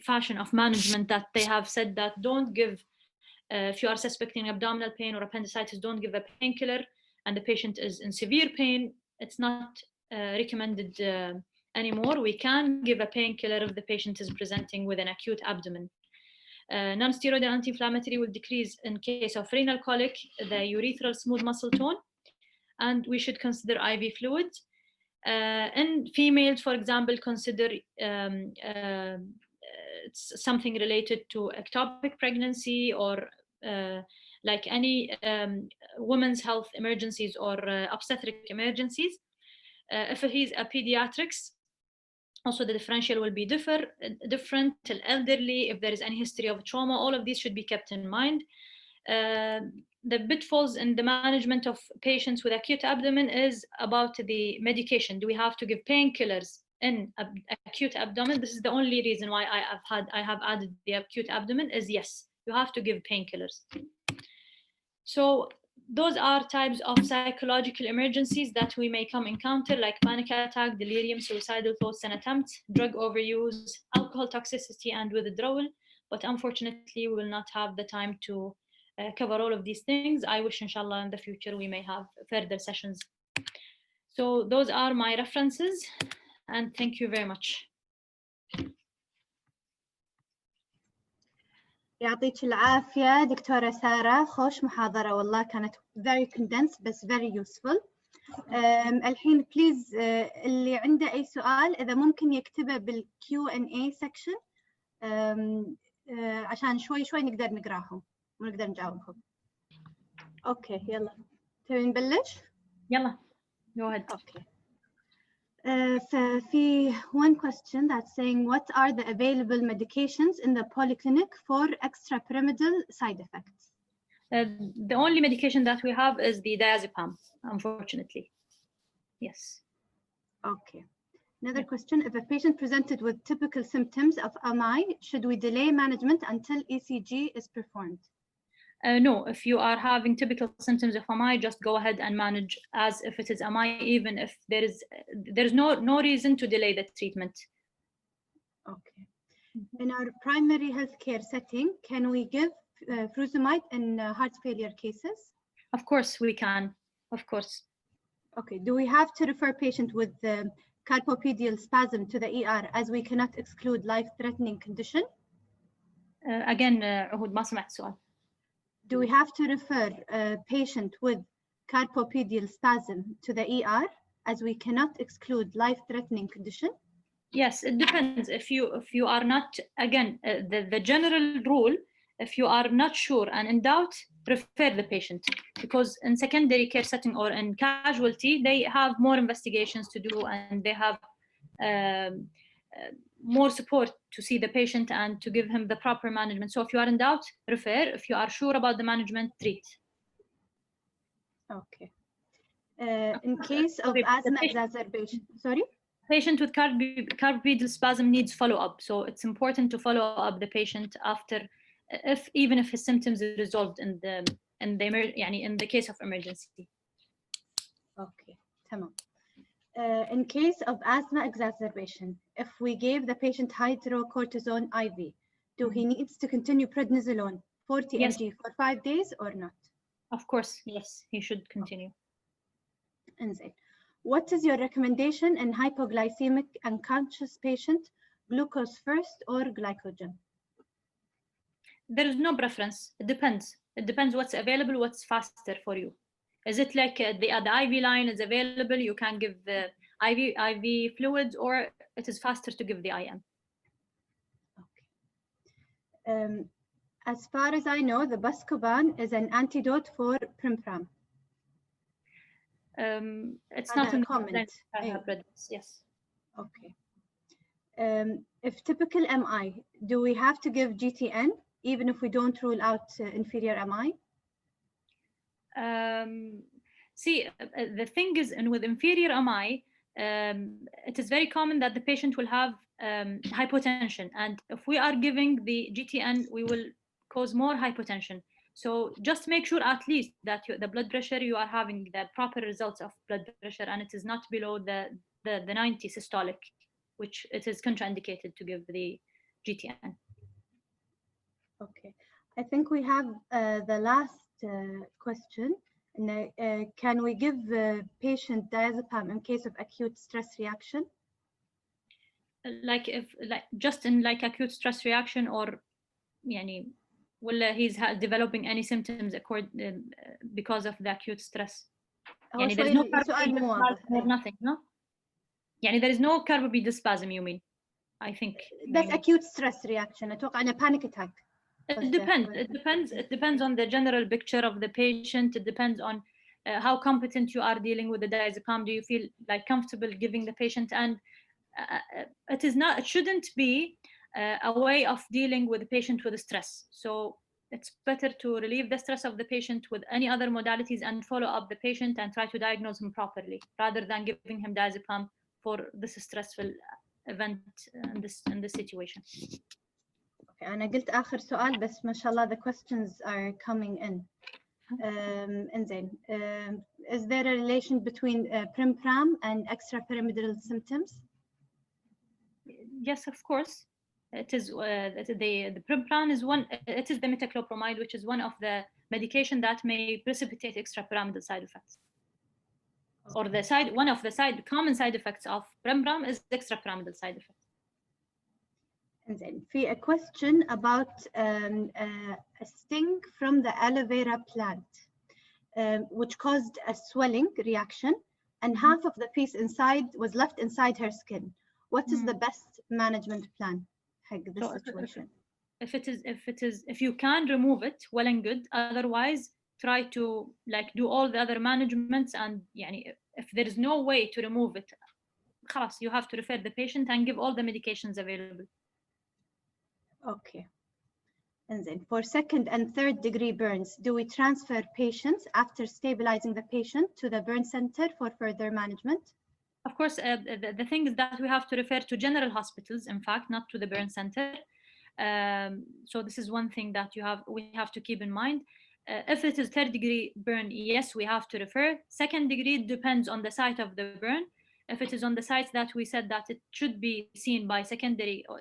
S2: fashion of management that they have said that don't give, if you are suspecting abdominal pain or appendicitis, don't give a painkiller and the patient is in severe pain, it's not recommended anymore. We can give a painkiller if the patient is presenting with an acute abdomen. Non-steroidal anti-inflammatory will decrease in case of renal colic, the urethral smooth muscle tone, and we should consider IV fluids. In females, for example, consider something related to ectopic pregnancy or like any women's health emergencies or obstetric emergencies. If he's a pediatrics, also the differential will be different till elderly. If there is any history of trauma, all of these should be kept in mind. The pitfalls in the management of patients with acute abdomen is about the medication. Do we have to give painkillers in acute abdomen? This is the only reason why I have added the acute abdomen is yes, you have to give painkillers. So those are types of psychological emergencies that we may encounter, like panic attack, delirium, suicidal thoughts and attempts, drug overuse, alcohol toxicity, and withdrawal. But unfortunately, we will not have the time to cover all of these things. I wish, inshallah, in the future we may have further sessions. So those are my references, and thank you very much.
S1: يعطيك العافية دكتورة سارة. خوش محاضرة والله، كانت very condensed بس very useful. الحين please اللي عنده أي سؤال إذا ممكن يكتبه بال Q&A section عشان شوي نقدر نقراهم ونقدر نجاوبهم. أوكي يلا تبي نبلش؟
S2: يلا go ahead.
S1: أوكي. ففي one question that's saying what are the available medications in the polyclinic for extrapyramidal side effects?
S2: The only medication that we have is the diazepam, unfortunately. Yes.
S1: Okay. Another question, if a patient presented with typical symptoms of MI, should we delay management until ECG is performed?
S2: No, if you are having typical symptoms of MI, just go ahead and manage as if it is MI, even if there's no reason to delay the treatment.
S1: Okay. In our primary healthcare setting, can we give furosemide in heart failure cases?
S2: Of course we can, of course.
S1: Okay, do we have to refer patient with carpopedial spasm to the ER as we cannot exclude life-threatening condition?
S2: Again, عهود ما سمعت السؤال.
S1: Do we have to refer a patient with carpopedial spasm to the ER as we cannot exclude life-threatening condition?
S2: Yes, it depends. If you are not, again, the general rule, if you are not sure and in doubt, refer the patient, because in secondary care setting or in casualty, they have more investigations to do and they have more support to see the patient and to give him the proper management. So if you are in doubt, refer. If you are sure about the management, treat.
S1: Okay. In case of asthma exacerbation, sorry?
S2: Patient with cardiopedial spasm needs follow-up, so it's important to follow up the patient after, even if his symptoms are resolved in the case of emergency.
S1: Okay, tamam. In case of asthma exacerbation, if we gave the patient hydrocortisone IV, do he needs to continue prednisolone 40
S2: Yes.
S1: mg for 5 days or not?
S2: Of course, yes, he should continue.
S1: Insane. What is your recommendation in hypoglycemic unconscious patient, glucose first or glycogen?
S2: There is no preference. It depends. It depends what's available, what's faster for you. Is it like the IV line is available, you can give the IV fluids, or it is faster to give the IM?
S1: Okay. As far as I know, the Buscopan is an antidote for Primpram.
S2: It's not in the
S1: comment.
S2: Yes.
S1: Okay. If typical MI, do we have to give GTN even if we don't rule out inferior MI?
S2: See, the thing is, and with inferior MI, it is very common that the patient will have hypotension, and if we are giving the GTN, we will cause more hypotension. So just make sure at least that the blood pressure, you are having the proper results of blood pressure, and it is not below the 90 systolic, which it is contraindicated to give the GTN.
S1: Okay, I think we have the last question. Can we give the patient diazepam in case of acute stress reaction?
S2: Like just in like acute stress reaction, or he's developing any symptoms because of the acute stress. There is no or nothing, no? There is no cardiopedial spasm, you mean? I think
S1: that's acute stress reaction. أتوقع a panic attack.
S2: It depends on the general picture of the patient. It depends on how competent you are dealing with the diazepam. Do you feel like comfortable giving the patient? And it shouldn't be a way of dealing with the patient with stress. So it's better to relieve the stress of the patient with any other modalities and follow up the patient and try to diagnose him properly, rather than giving him diazepam for this stressful event in this situation.
S1: أنا قلت آخر سؤال بس ما شاء الله the questions are coming in. إنزين. Is there a relation between Primpram and extrapyramidal symptoms?
S2: Yes, of course. It is the Primpram is one. It is the metoclopramide, which is one of the medication that may precipitate extrapyramidal side effects. Or one of the common side effects of Primpram is extrapyramidal side effects.
S1: And then a question about a sting from the aloe vera plant, which caused a swelling reaction, and half of the piece inside was left inside her skin. What is the best management plan for this situation?
S2: If you can remove it, well and good. Otherwise, try to do all the other managements, and if there is no way to remove it, you have to refer the patient and give all the medications available.
S1: Okay. And then for second and third degree burns, do we transfer patients after stabilizing the patient to the burn center for further management?
S2: Of course, the thing is that we have to refer to general hospitals, in fact, not to the burn center. So this is one thing that we have to keep in mind. If it is third degree burn, yes, we have to refer. Second degree depends on the site of the burn. If it is on the sites that we said that it should be seen by secondary or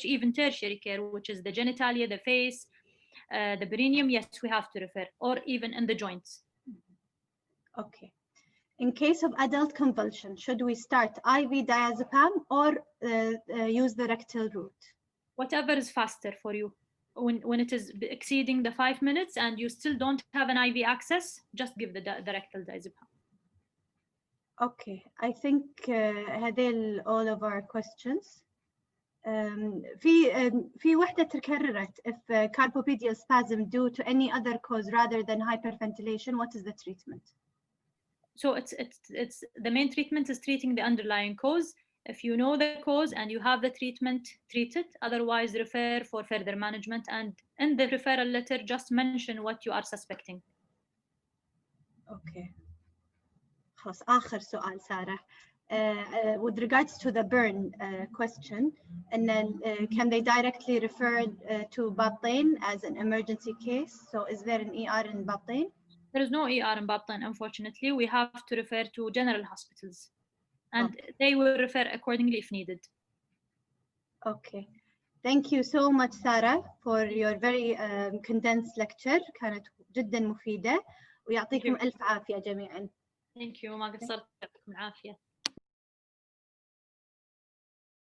S2: even tertiary care, which is the genitalia, the face, the perineum, yes, we have to refer, or even in the joints.
S1: Okay. In case of adult convulsion, should we start IV diazepam or use the rectal route?
S2: Whatever is faster for you. When it is exceeding the 5 minutes and you still don't have an IV access, just give the rectal diazepam.
S1: Okay, I think هذيل all of our questions. في وحدة تكررت, if cardiopedial spasm due to any other cause rather than hyperventilation, what is the treatment?
S2: So it's the main treatment is treating the underlying cause. If you know the cause and you have the treatment, treat it. Otherwise, refer for further management. And in the referral letter, just mention what you are suspecting.
S1: Okay. خلاص آخر سؤال سارة. with regards to the burn question, and then can they directly refer to Batain as an emergency case? So is there an ER in Batain?
S2: There is no ER in Batain, unfortunately. We have to refer to general hospitals, and they will refer accordingly if needed.
S1: Okay. Thank you so much, Sara, for your very condensed lecture. كانت جدا مفيدة ويعطيكم ألف عافية جميعا.
S2: Thank you. ما قصرت. يعطيكم العافية.